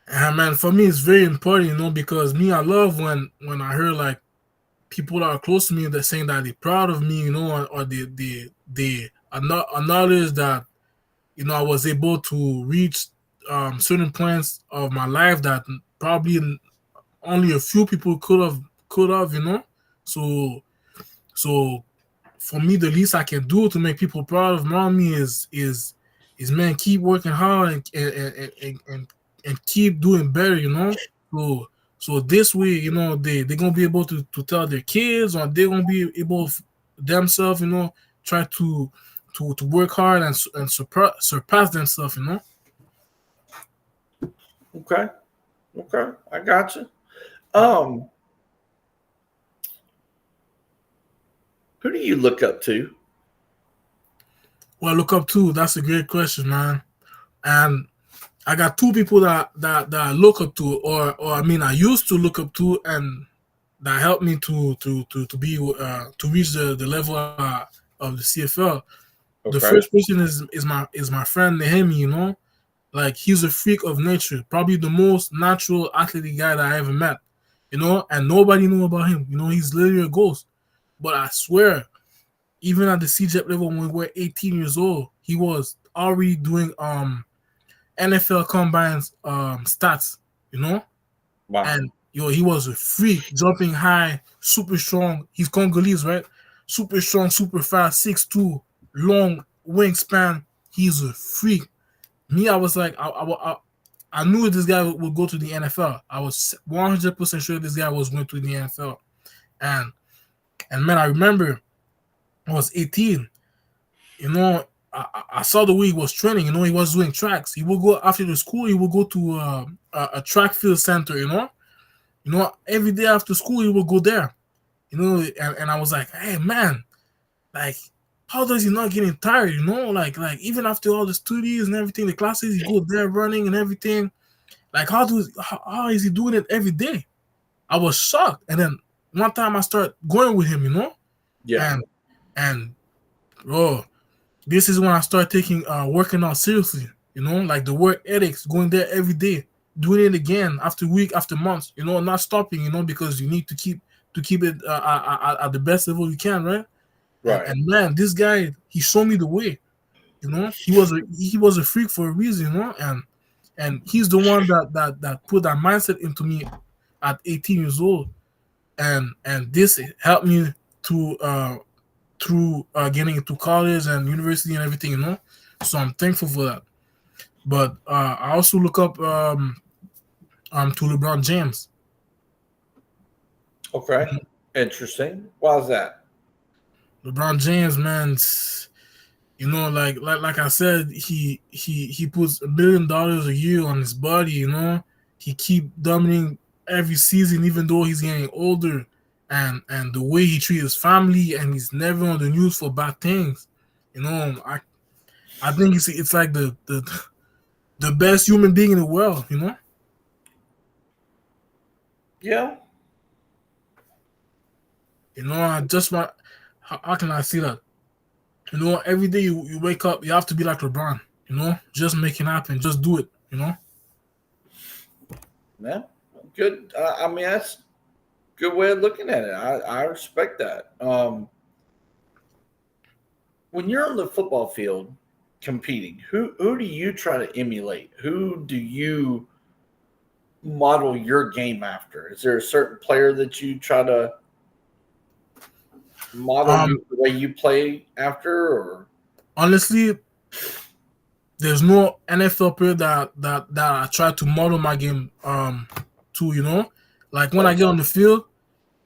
And man, for me, it's very important, because me, I love when I hear like people that are close to me that saying that they're proud of me, or they acknowledge that I was able to reach certain points of my life that probably only a few people could have. So for me, the least I can do to make people proud of me is man, keep working hard and keep doing better. So this way, they're gonna be able to tell their kids, or they're gonna be able themselves, try to work hard and surpass themselves. Okay. Okay. I got you. Um, who do you look up to? Well, look up to, that's a great question, man. And I got two people that I look up to, or I mean, I used to look up to, and that helped me to be to reach the level of the CFL. The Okay. first person is my friend Nehemi. Like, he's a freak of nature, probably the most natural athletic guy that I ever met. And nobody knew about him. He's literally a ghost. But I swear, even at the CJEP level when we were 18 years old, he was already doing NFL combines stats, Wow. and he was a freak, jumping high, super strong. He's Congolese, right? Super strong, super fast, 6'2", long wingspan. He's a freak. Me, I was like, I knew this guy would go to the NFL. I was 100% sure this guy was going to the NFL. And man, I remember I was 18. I saw the way he was training. He was doing tracks. He would go after the school. He would go to a track field center. Every day after school he would go there. And I was like, hey man, like, how does he not getting tired? Like even after all the studies and everything, the classes, he go there running and everything. Like, how is he doing it every day? I was shocked. And then one time I started going with him. Yeah. And bro, this is when I started taking working out seriously. Like the work ethics, going there every day, doing it again after week after months. Not stopping. Because you need to keep it at the best level you can, right? Right. And man, this guy, he showed me the way. He was a freak for a reason. And he's the one that put that mindset into me at 18 years old, and this helped me to through getting into college and university and everything. So I'm thankful for that. But I also look up to LeBron James. Okay. Interesting. Why is that? LeBron James, man, like I said, he puts $1 billion a year on his body. He keep dominating every season, even though he's getting older, and the way he treats his family, and he's never on the news for bad things. I think it's like the best human being in the world. Yeah. I just want. How can I see that? Every day you wake up, you have to be like LeBron. Just make it happen. Just do it. Yeah. Good. I mean, that's a good way of looking at it. I respect that. When you're on the football field competing, who do you try to emulate? Who do you model your game after? Is there a certain player that you try to model the way you play after? Or honestly, there's no NFL player that I try to model my game to. Like when I get on the field,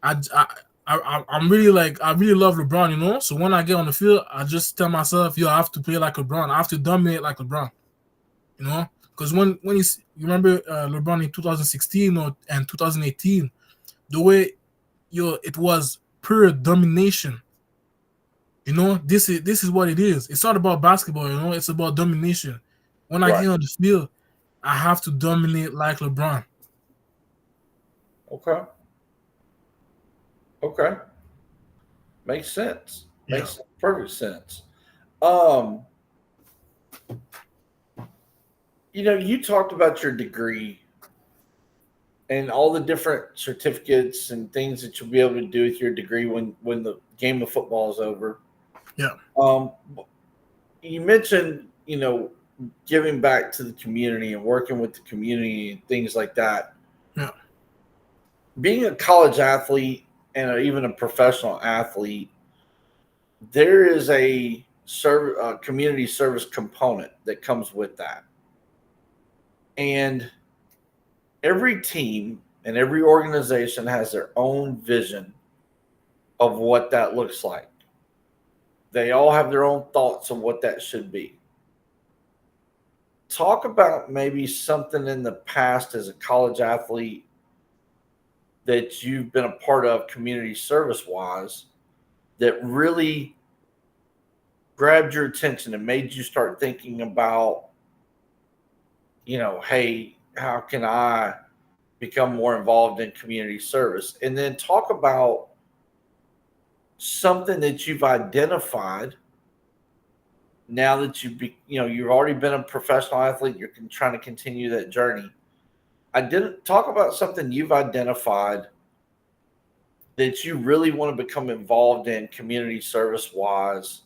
I'm really like, I really love LeBron. So when I get on the field, I just tell myself, I have to play like LeBron. I have to dominate like LeBron. Because when you remember LeBron in 2016 and 2018, the way it was pure domination. You know, this is what it is. It's not about basketball, you know, it's about domination. When I Right. get on the field, I have to dominate like LeBron. Okay. Okay. Makes sense. Yeah. Makes perfect sense. Um, you talked about your degree and all the different certificates and things that you'll be able to do with your degree when the game of football is over. Yeah. Um, you mentioned, giving back to the community and working with the community and things like that. Yeah. Being a college athlete and even a professional athlete, there is a community service component that comes with that. And every team and every organization has their own vision of what that looks like. They all have their own thoughts of what that should be. Talk about maybe something in the past as a college athlete that you've been a part of community service wise that really grabbed your attention and made you start thinking about, hey, how can I become more involved in community service? And then talk about something that you've identified now that you've already been a professional athlete, you're trying to continue that journey. I didn't talk about something you've identified that you really want to become involved in community service wise,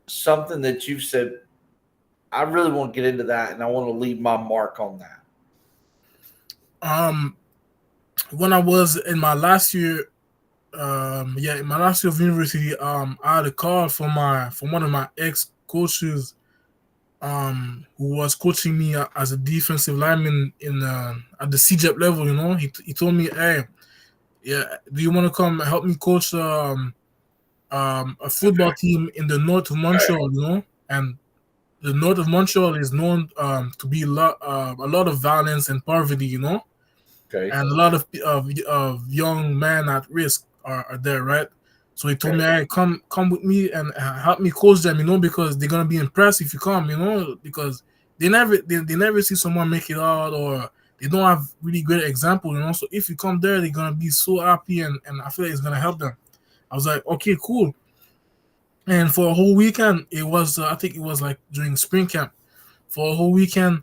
something that you've said, I really want to get into that and I want to leave my mark on that. Um, when I was in my last year, in my last year of university, I had a call from one of my ex coaches, who was coaching me as a defensive lineman in at the CJEP level. You know, he told me, "Hey, yeah, do you want to come help me coach a football team in the north of Montreal? You know, and the north of Montreal is known to be a lot of violence and poverty. You know." Okay. And a lot of young men at risk are there, right? So he told Okay. me, "Hey, come with me and help me coach them, you know, because they're gonna be impressed if you come, you know, because they never see someone make it out, or they don't have really great example, you know. So if you come there, they're gonna be so happy, and I feel like it's gonna help them." I was like, "Okay, cool." And for a whole weekend, it was I think it was like during spring camp. For a whole weekend,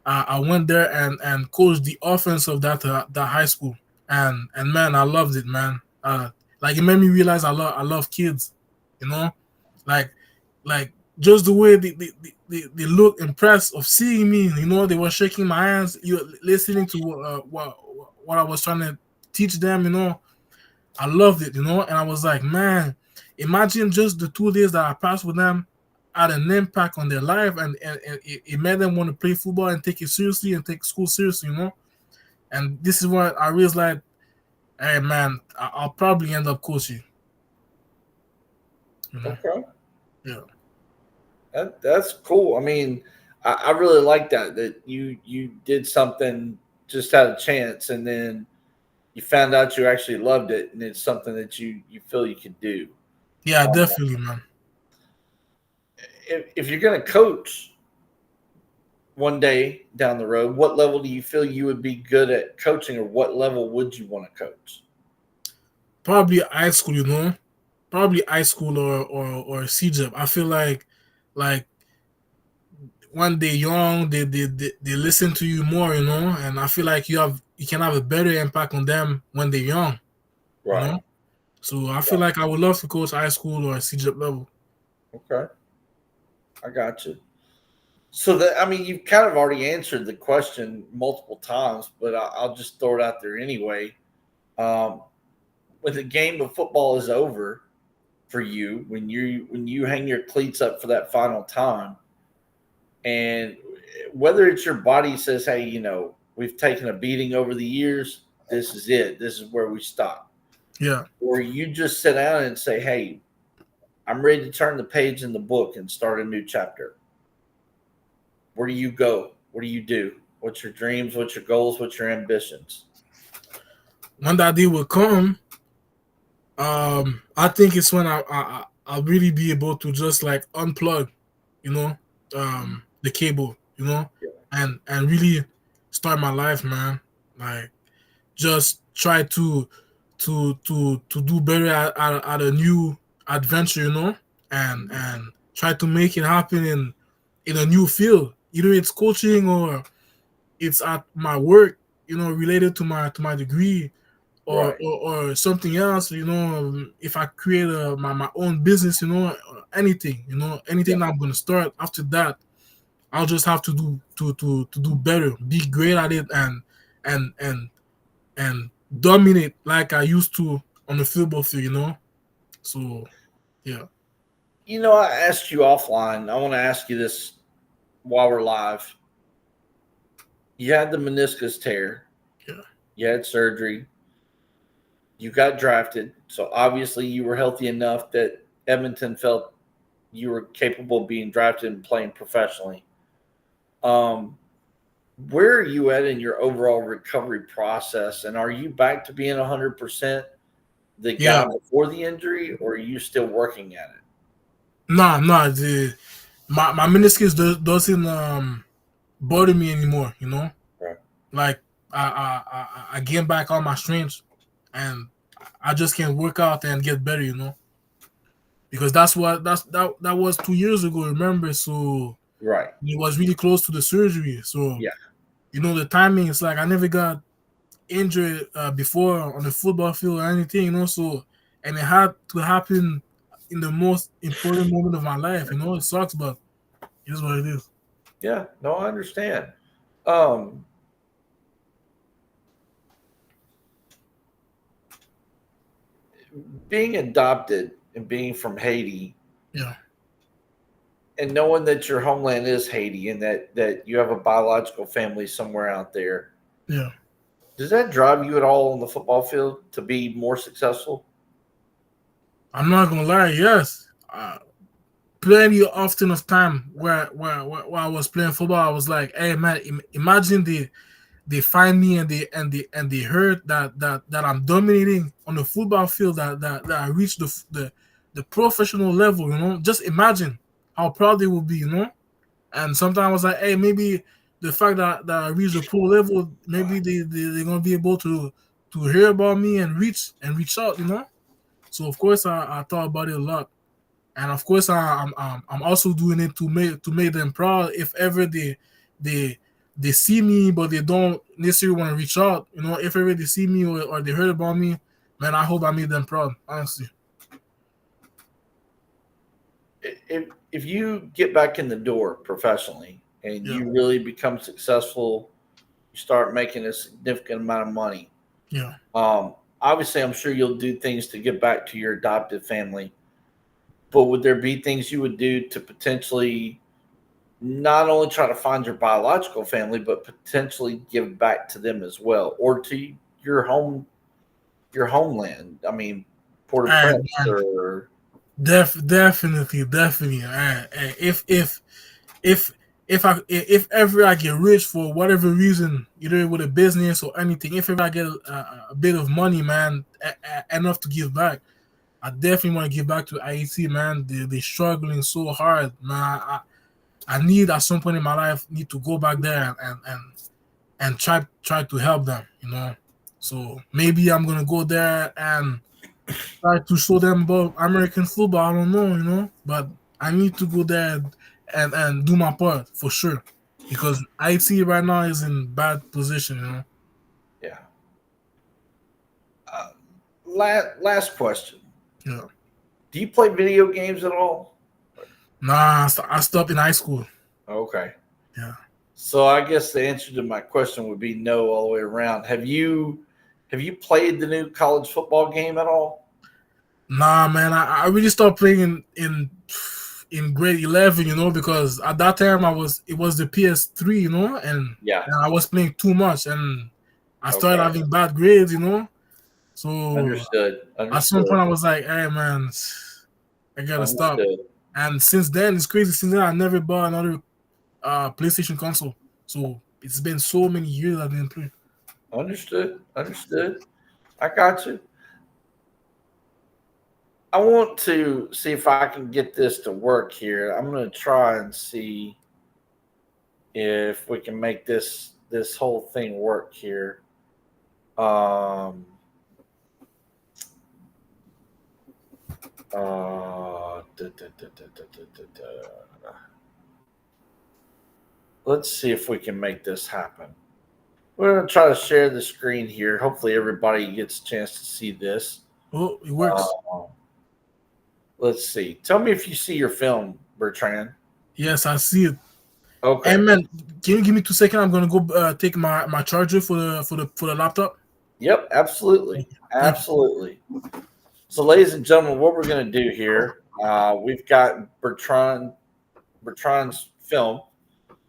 I went there and coached the offense of that high school, and man, I loved it, man. Like it made me realize I love kids, you know, like like just the way they look impressed of seeing me, you know, they were shaking my hands, you listening to what I was trying to teach them, you know. I loved it, you know, and I was like, man, imagine just the 2 days that I passed with them had an impact on their life, and it made them want to play football and take it seriously and take school seriously, you know. And this is what I realized, like, hey, man, I'll probably end up coaching, you know. Okay. Yeah, That's cool. I mean, I really like that you did something, just had a chance, and then you found out you actually loved it, and it's something that you feel you could do. yeah, Um, definitely, man. if you're going to coach one day down the road, what level do you feel you would be good at coaching, or what level would you want to coach? Probably high school, you know, probably high school or CJEP. I feel like when they're young, they listen to you more, you know, and I feel like you can have a better impact on them when they're young, you Right. know. So I feel Right. like I would love to coach high school or CJEP level. Okay. I got you. So that, I mean, you've kind of already answered the question multiple times, but I'll just throw it out there anyway. Um, when the game of football is over for you, when you hang your cleats up for that final time, and whether it's your body says, "Hey, we've taken a beating over the years. This is it. This is where we stop," Yeah. or you just sit down and say, "Hey, I'm ready to turn the page in the book and start a new chapter." Where do you go? What do you do? What's your dreams? What's your goals? What's your ambitions? when that day will come, I think it's when I'll really be able to just like unplug, you know, the cable, and really start my life, man. Like just try to do better at a new adventure, and try to make it happen in a new field. Either it's coaching or it's at my work, related to my degree, or, Right. or something else. If I create my own business, anything, Yeah. anything that I'm gonna start after that, I'll just have to do better, be great at it, and dominate like I used to on the football field. So yeah, I asked you offline. I want to ask you this while we're live. You had the meniscus tear. yeah, You had surgery. You got drafted. So obviously you were healthy enough that Edmonton felt you were capable of being drafted and playing professionally. Um, where are you at in your overall recovery process? And are you back to being 100% the yeah. guy before the injury, or are you still working at it? Nah. My meniscus doesn't bother me anymore. Right. Like I gain back all my strength, and I just can work out and get better. Because that was 2 years ago. Remember, so Right. it was really close to the surgery. So Yeah. the timing is like I never got injured before on the football field or anything. So and it had to happen in the most important moment of my life. It sucks, but it is what it is. Yeah. No, I understand. Um, being adopted and being from Haiti Yeah, and knowing that your homeland is Haiti and that you have a biological family somewhere out there, yeah. does that drive you at all on the football field to be more successful? I'm not gonna lie. Yes, plenty often of time where I was playing football, I was like, "Hey man, imagine they find me and they heard that I'm dominating on the football field, that I reached the professional level. Just imagine how proud they will be. And sometimes I was like, hey, maybe the fact that I reached the pro level, maybe they're gonna be able to hear about me and reach out. So of course I thought about it a lot, and of course I'm also doing it to make them proud. If ever they they see me but they don't necessarily want to reach out, if ever they see me or they heard about me, man, I hope I made them proud, honestly. If you get back in the door professionally and Yeah, you really become successful, you start making a significant amount of money. yeah. Obviously, I'm sure you'll do things to give back to your adopted family, but would there be things you would do to potentially not only try to find your biological family, but potentially give back to them as well, or to your your homeland? I mean, And Port-au-Prince, or definitely. If if ever I get rich for whatever reason, either with a business or anything, if ever I get a bit of money, man, enough to give back, I definitely want to give back to IET, man. They're struggling so hard, man. I need at some point in my life need to go back there and try to help them. So maybe I'm gonna go there and try to show them about American football. I don't know, but I need to go there and do my part for sure, because IT right now is in bad position. yeah. Last question: Yeah. do you play video games at all? Nah, I stopped in high school. Okay. Yeah. So I guess the answer to my question would be no all the way around. Have you played the new college football game at all? Nah, man, I really stopped playing in grade 11, because at that time it was the PS3, Yeah. and I was playing too much, and I started Okay. having bad grades. So Understood. at some Understood. point I was like, hey man, I gotta stop. Understood. And since then, it's crazy. Since then, I never bought another PlayStation console. So it's been so many years I've been playing. Understood. Understood. I got you. I want to see if I can get this to work here. I'm going to try and see if we can make this whole thing work here. Um, Let's see if we can make this happen. We're going to try to share the screen here. Hopefully, everybody gets a chance to see this. Oh, it works. Let's see. Tell me if you see your film, Bertrand. Yes, I see it. Okay. Hey man, can you give me 2 seconds? I'm gonna go take my charger for the laptop. Yep, absolutely, absolutely. So, ladies and gentlemen, what we're going to do here, we've got Bertrand's film.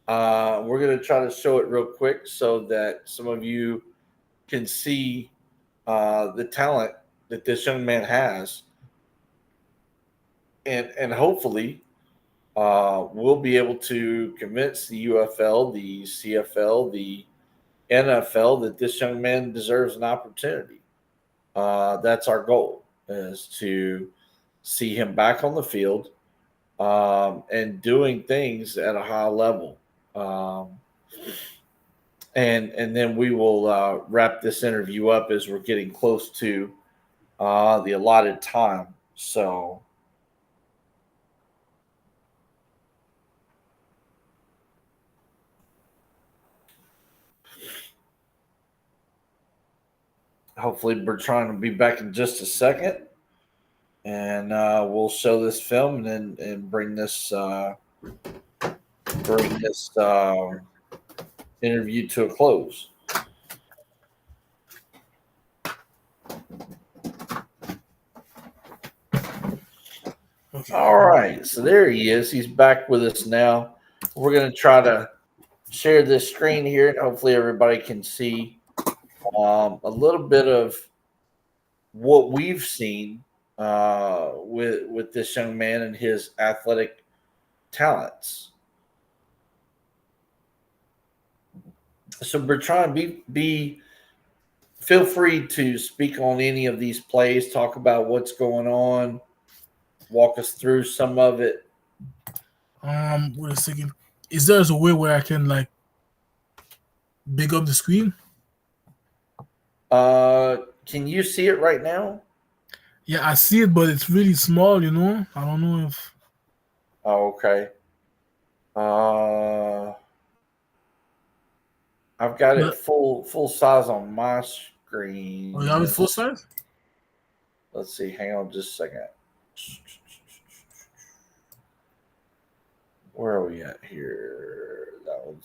We're going to try to show it real quick so that some of you can see the talent that this young man has, and hopefully we'll be able to convince the UFL, the CFL, the NFL that this young man deserves an opportunity. That's our goal, is to see him back on the field and doing things at a high level. And then we will wrap this interview up as we're getting close to the allotted time. So hopefully Bertrand will be back in just a second, and we'll show this film and bring this interview to a close. Okay. All right, so there he is. He's back with us now. We're going to try to share this screen here, and hopefully everybody can see a little bit of what we've seen with this young man and his athletic talents. So Bertrand, feel free to speak on any of these plays, talk about what's going on, walk us through some of it. Wait a second. Is there a way where I can like big up the screen? Can you see it right now? Yeah, I see it, but it's really small, you know. I don't know if. Oh, okay. I've got it full size on my screen. Oh, you have it full size? Let's see. Hang on just a second. Where are we at here? That one.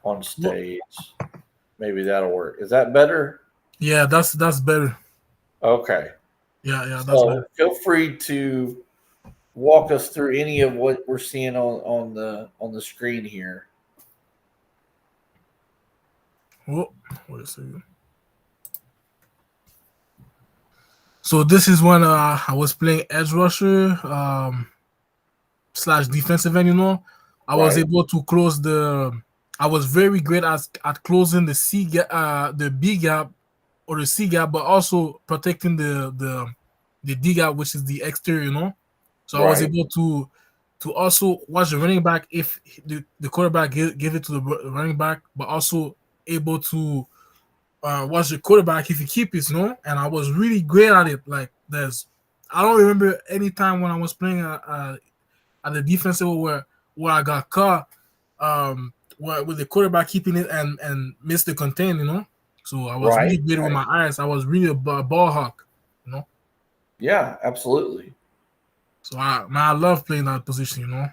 On stage. Maybe that'll work. Is that better? Yeah, that's better. Okay. Yeah, that's better. Feel free to walk us through any of what we're seeing on the screen here. Oh, wait a second. So this is when I was playing edge rusher / defensive end. You know, I was able to close I was very great at closing the B gap or the C gap, but also protecting the D gap, which is the exterior. You know, so I was able to also watch the running back if the quarterback give it to the running back, but also able to watch the quarterback if he keep it, you know. And I was really great at it. Like I don't remember any time when I was playing at the defensive where I got caught with the quarterback keeping it and missed the contain, you know. So I was really good with my eyes. I was really a ball hawk, you know. Yeah, absolutely. So I love playing that position, you know.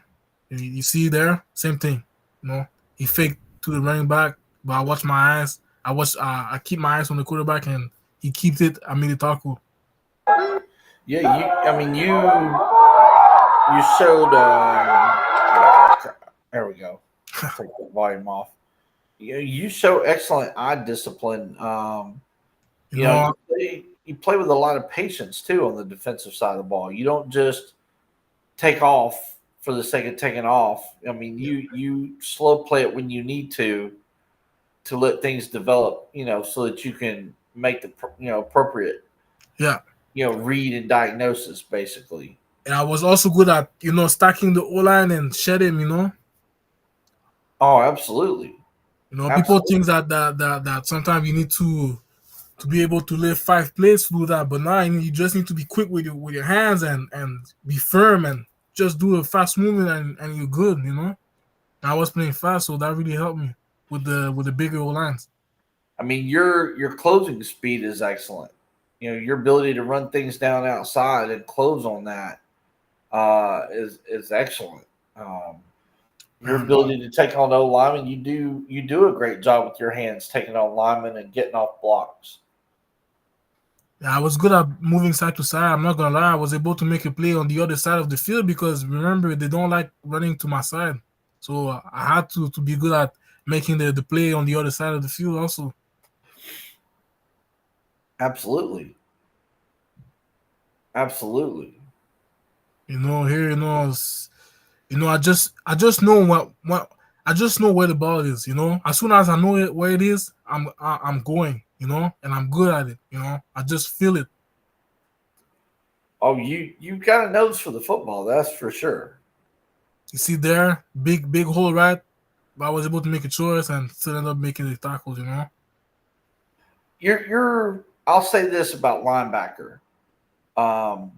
You see there, same thing, you know. He faked to the running back, but I watch my eyes. I keep my eyes on the quarterback, and he keeps it. I made it tackle. Yeah, you showed. There we go. Take the volume off. You show excellent eye discipline. You play with a lot of patience too on the defensive side of the ball. You don't just take off for the sake of taking off. I mean, you slow play it when you need to, to let things develop, so that you can make the appropriate, Yeah. read and diagnosis basically. And I was also good at, stacking the O line and shed him, Oh, absolutely. People Absolutely. think that sometimes you need to be able to live 5 plays to do that, but now you just need to be quick with your hands and be firm and just do a fast movement and you're good, I was playing fast, so that really helped me with the bigger O lines. I mean, your closing speed is excellent. Your ability to run things down outside and close on that is excellent. Your ability to take on O linemen, you do a great job with your hands taking on linemen and getting off blocks. Yeah, I was good at moving side to side. I'm not gonna lie, I was able to make a play on the other side of the field because remember they don't like running to my side, so I had to be good at making the play on the other side of the field also. Absolutely. Absolutely. Here, I just know what I just know where the ball is. As soon as I know where it is, I'm going. And I'm good at it. I just feel it. Oh, you got a nose for the football, that's for sure. You see there, big hole, right? But I was able to make a choice and still end up making the tackles. You're. I'll say this about linebacker. Um,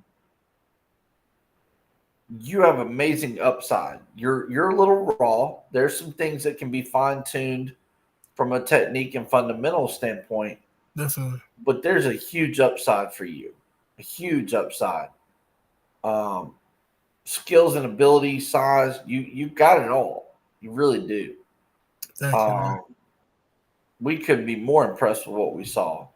you have amazing upside. You're a little raw. There's some things that can be fine tuned from a technique and fundamental standpoint, Definitely. but there's a huge upside for you. A huge upside. Um, Skills and ability, size. You got it all. You really do. Thank you, man. We couldn't be more impressed with what we saw.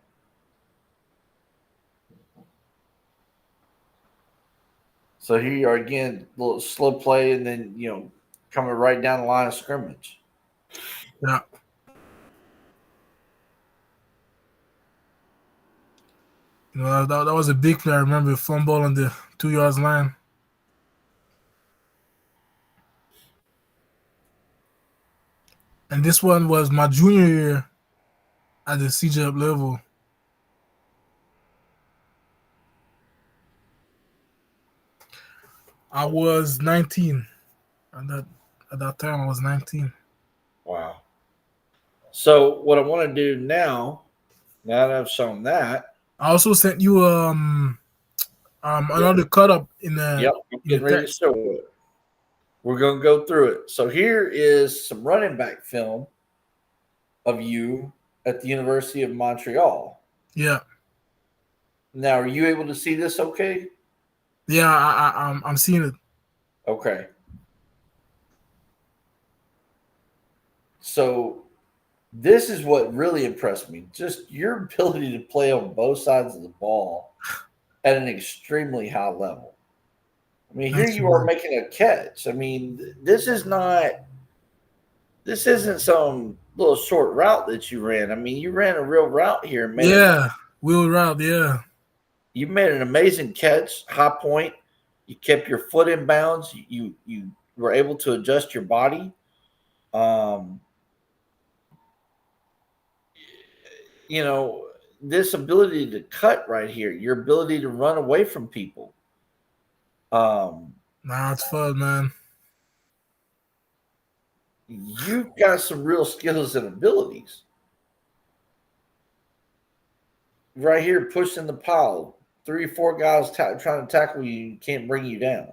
So here you are again, a little slow play, and then coming right down the line of scrimmage. Yeah. That was a big play. I remember fumble on the 2 yards line. And this one was my junior year at the CJUP level. I was 19. At that time, I was 19. Wow. So what I want to do now that I've shown that, I also sent you another cut up in the I'm getting ready to show it. We're going to go through it. So here is some running back film of you at the University of Montreal. Yeah. Now, are you able to see this okay? Yeah, I'm seeing it. Okay. So this is what really impressed me. Just your ability to play on both sides of the ball at an extremely high level. I mean, here you are making a catch. I mean, this isn't some little short route that you ran. I mean, you ran a real route here. Wheel route, yeah. You made an amazing catch, high point. You kept your foot in bounds. You were able to adjust your body. This ability to cut right here, your ability to run away from people. It's fun, man. You've got some real skills and abilities. Right here, pushing the pile. 3 or 4 guys trying to tackle you, can't bring you down.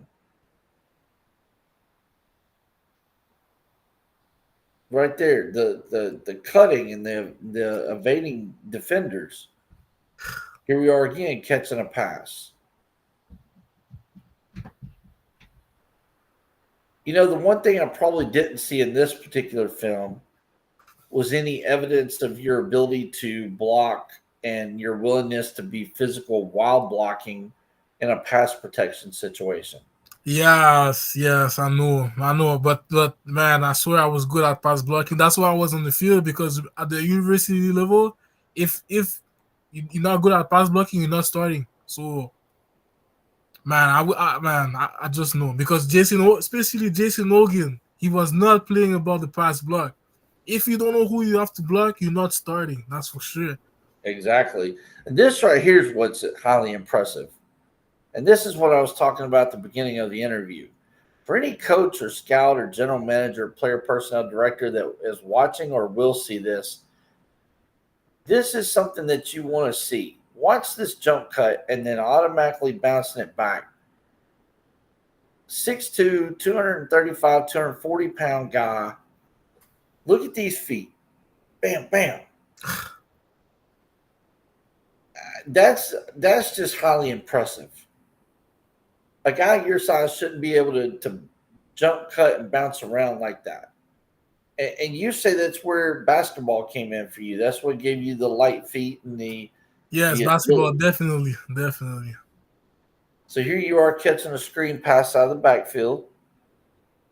Right there, the cutting and the evading defenders. Here we are again, catching a pass. The one thing I probably didn't see in this particular film was any evidence of your ability to block and your willingness to be physical while blocking in a pass protection situation. Yes, I know, but man, I swear I was good at pass blocking. That's why I was on the field, because at the university level, if you're not good at pass blocking, you're not starting. So, man, I just know, because especially Jason Logan, he was not playing about the pass block. if you don't know who you have to block, you're not starting. That's for sure. Exactly. And this right here is what's highly impressive. And this is what I was talking about at the beginning of the interview. For any coach or scout or general manager, player personnel director that is watching or will see this, this is something that you want to see. Watch this jump cut and then automatically bouncing it back. 6'2", 235, 240-pound guy. Look at these feet. Bam, bam. That's just highly impressive. A guy your size shouldn't be able to jump, cut, and bounce around like that. And you say that's where basketball came in for you. That's what gave you the light feet and Yes, the basketball, ability. definitely, definitely. So here you are catching a screen pass out of the backfield,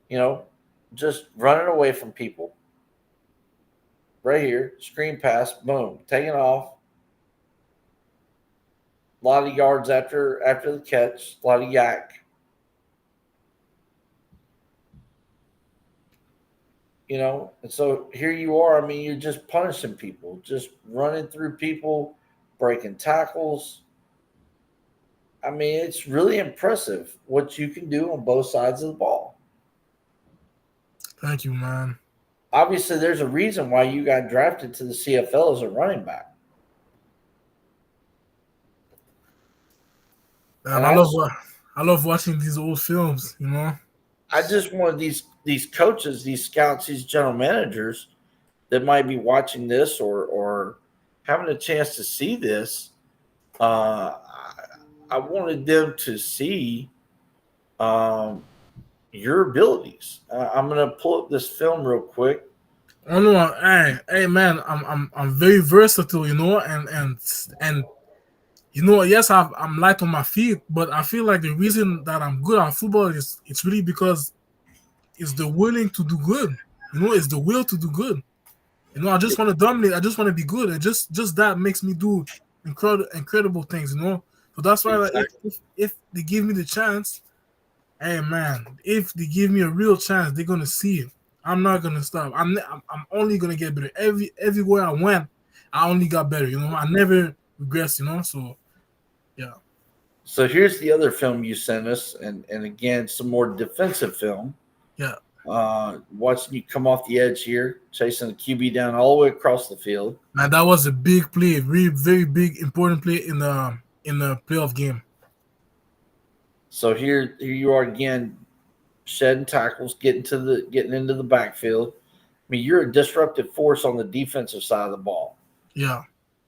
you know, just running away from people. Right here, screen pass, boom, taking off. A lot of yards after the catch, a lot of yak. And so here you are. I mean, you're just punishing people, just running through people, breaking tackles. I mean, it's really impressive what you can do on both sides of the ball. Thank you, man. Obviously, there's a reason why you got drafted to the CFL as a running back. And I love I love watching these old films. I just wanted these coaches, these scouts, these general managers that might be watching this or having a chance to see this. I wanted them to see um, your abilities. I'm going to pull up this film real quick. Oh no, hey, man, I'm very versatile, and yes, I'm light on my feet, but I feel like the reason that I'm good at football is it's really because it's the willing to do good. It's the will to do good. I just want to dominate. I just want to be good, and just that makes me do incredible things. So that's why, like, Exactly. if they give me the chance, hey man, if they give me a real chance, they're gonna see it. I'm not gonna stop. I'm only gonna get better. Everywhere I went, I only got better. I never regress. So yeah. So here's the other film you sent us, and again, some more defensive film. Yeah, Watching you come off the edge here, chasing the QB down all the way across the field. man, that was a big play, really very big, important play in the playoff game. So here you are again, shedding tackles, getting into the backfield. I mean, you're a disruptive force on the defensive side of the ball. Yeah,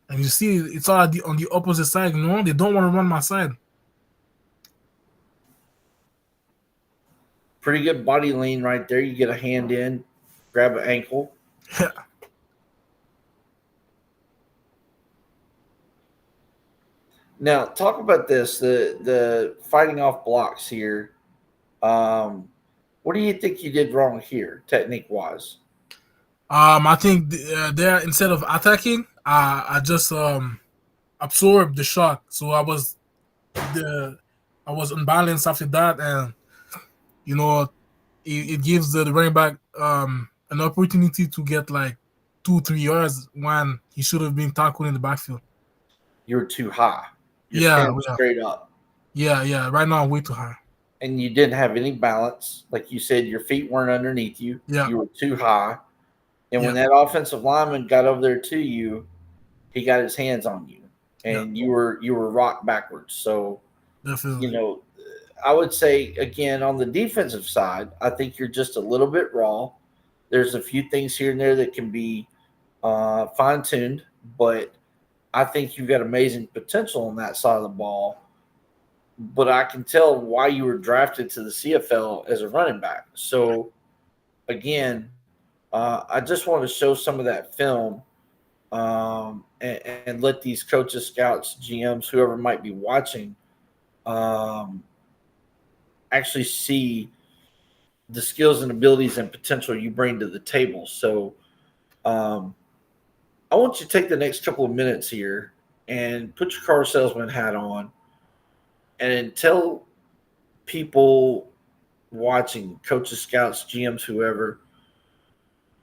and you see, it's all on the opposite side. They don't want to run my side. Pretty good body lean right there. You get a hand in, grab an ankle. Now, talk about this the fighting off blocks here. What do you think you did wrong here, technique wise? I think there, instead of attacking, I just absorbed the shock. So the I was unbalanced after that, and you know it gives the running back an opportunity to get like 2-3 yards when he should have been tackled in the backfield. You were too high. You're Yeah, standing straight up, yeah. Right now I'm way too high. and you didn't have any balance. Like you said, your feet weren't underneath you. Yeah, You were too high. And when yeah, that offensive lineman got over there to you, he got his hands on you, yeah. and you were rocked backwards. So, you Definitely. know, I would say again on the defensive side, I think you're just a little bit raw. There's a few things here and there that can be fine tuned, but I think you've got amazing potential on that side of the ball. But I can tell why you were drafted to the CFL as a running back. So again, I just want to show some of that film and let these coaches, scouts, GMs, whoever might be watching, um, actually see the skills and abilities and potential you bring to the table. So um, I want you to take the next couple of minutes here and put your car salesman hat on and tell people watching, coaches, scouts, GMs, whoever,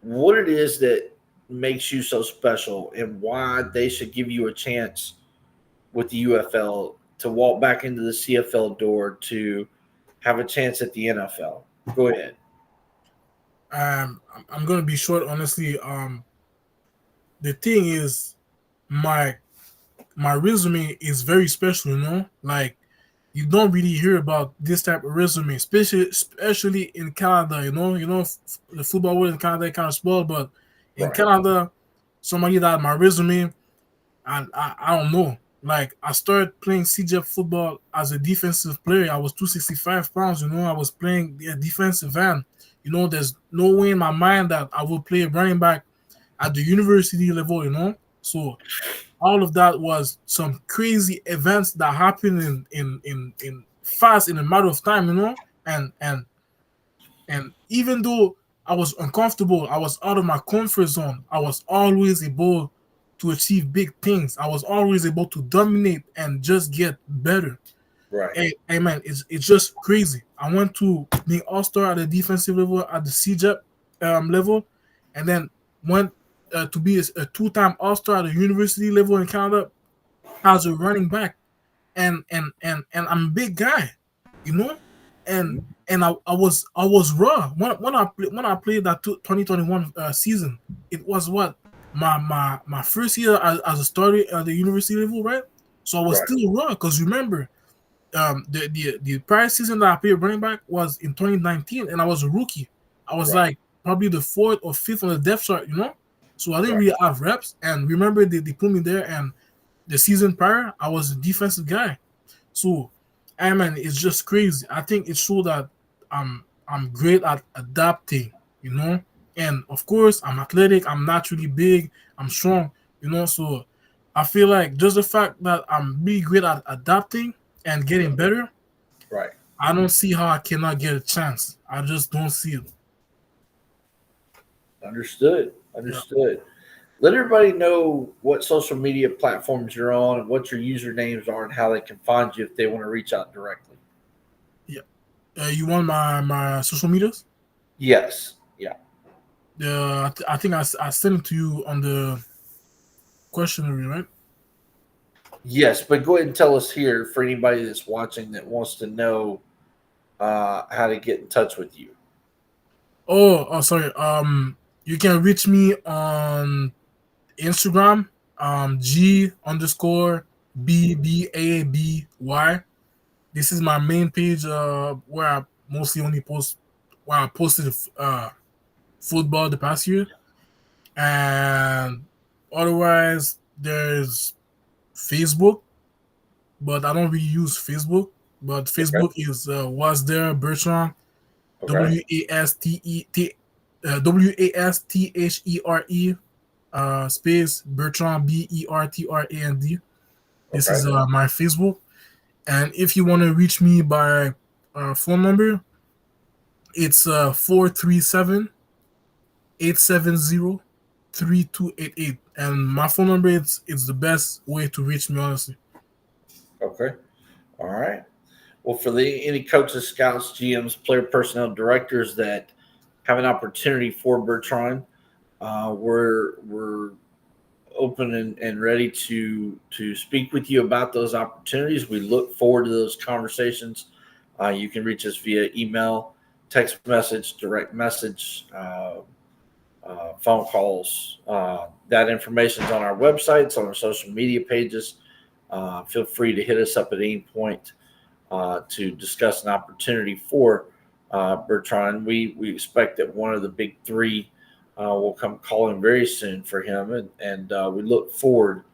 what it is that makes you so special and why they should give you a chance with the UFL to walk back into the CFL door to have a chance at the NFL. Go ahead. I'm gonna be short, honestly. The thing is, my my resume is very special. Like you don't really hear about this type of resume, especially in Canada. The football world in Canada kind of spoiled, but in Right. Canada, somebody that my resume, and I don't know. Like I started playing CJF football as a defensive player. I was 265 pounds. I was playing a defensive end. There's no way in my mind that I will play running back at the university level. So all of that was some crazy events that happened in fast in a matter of time. And even though I was uncomfortable, I was out of my comfort zone, I was always able to achieve big things. I was always able to dominate and just get better. Right. Hey man, it's just crazy. I went to being all-star at the defensive level at the CJEP level, and then went to be a two-time all-star at the university level in Canada as a running back. And I'm a big guy, you know, and Mhm. and I was raw when I played that 2021 season. It was what my first year as a starter at the university level, right? So I was Right. still raw because remember, the prior season that I played running back was in 2019, and I was a rookie. I was Right. like probably the fourth or fifth on the depth chart. So I didn't Right. really have reps. And remember, they put me there, and the season prior, I was a defensive guy. So, I mean, it's just crazy. I think it shows that I'm great at adapting. And of course, I'm athletic. I'm naturally big. I'm strong. So I feel like just the fact that I'm really great at adapting and getting better, Right. I don't see how I cannot get a chance. I just don't see it. Understood. Yeah, Understood. Let everybody know what social media platforms you're on and what your usernames are and how they can find you if they want to reach out directly. yeah. You want my social medias? Yes. Yeah. I think I sent it to you on the questionnaire, right? Yes, but go ahead and tell us here for anybody that's watching that wants to know how to get in touch with you. Oh, sorry. You can reach me on Instagram. G underscore BBABY. This is my main page. Where I mostly only post where I posted football the past year, and otherwise there's Facebook, but I don't really use Facebook. But Okay. Facebook is was there Bertrand Okay. WASTHERE space Bertrand BERTRAND. This Okay. is my Facebook. And if you want to reach me by phone number, it's 437-870-3288. And my phone number, it's the best way to reach me, honestly. Okay. All right. Well, for any coaches, scouts, GMs, player personnel directors that have an opportunity for Bertrand, we're open and ready to speak with you about those opportunities. We look forward to those conversations. You can reach us via email, text message, direct message, phone calls. That information is on our websites, on our social media pages. Feel free to hit us up at any point to discuss an opportunity for Bertrand. We expect that one of the big three will come calling very soon for him, and we look forward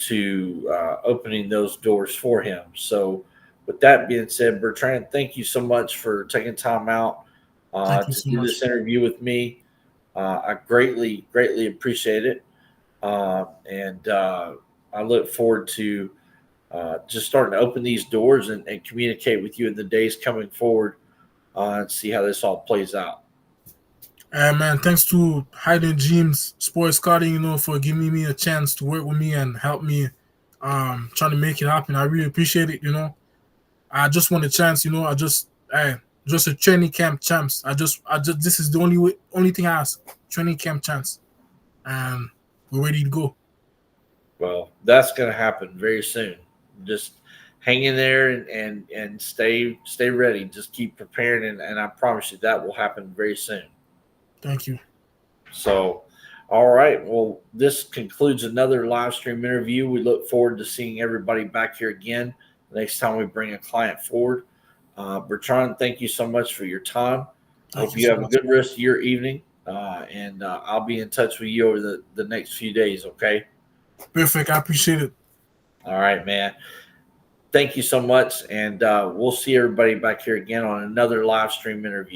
to opening those doors for him. So, with that being said, Bertrand, thank you so much for taking time out Thank you to so do this much. interview with me. I greatly appreciate it, and I look forward to just starting to open these doors and communicate with you in the days coming forward and see how this all plays out. Man, thanks to Hayden James Sports Scouting, for giving me a chance to work with me and help me trying to make it happen. I really appreciate it. I just want a chance, I just a training camp chance. This is the only thing I ask. Training camp chance, and we're ready to go. Well, that's going to happen very soon. Just hang in there and stay ready. Just keep preparing, and I promise you that will happen very soon. Thank you. So, all right. Well, this concludes another live stream interview. We look forward to seeing everybody back here again next time we bring a client forward. Bertrand, thank you so much for your time. I hope you have a good rest of your evening, and I'll be in touch with you over the next few days, okay? Perfect. I appreciate it. All right, man. Thank you so much, and we'll see everybody back here again on another live stream interview.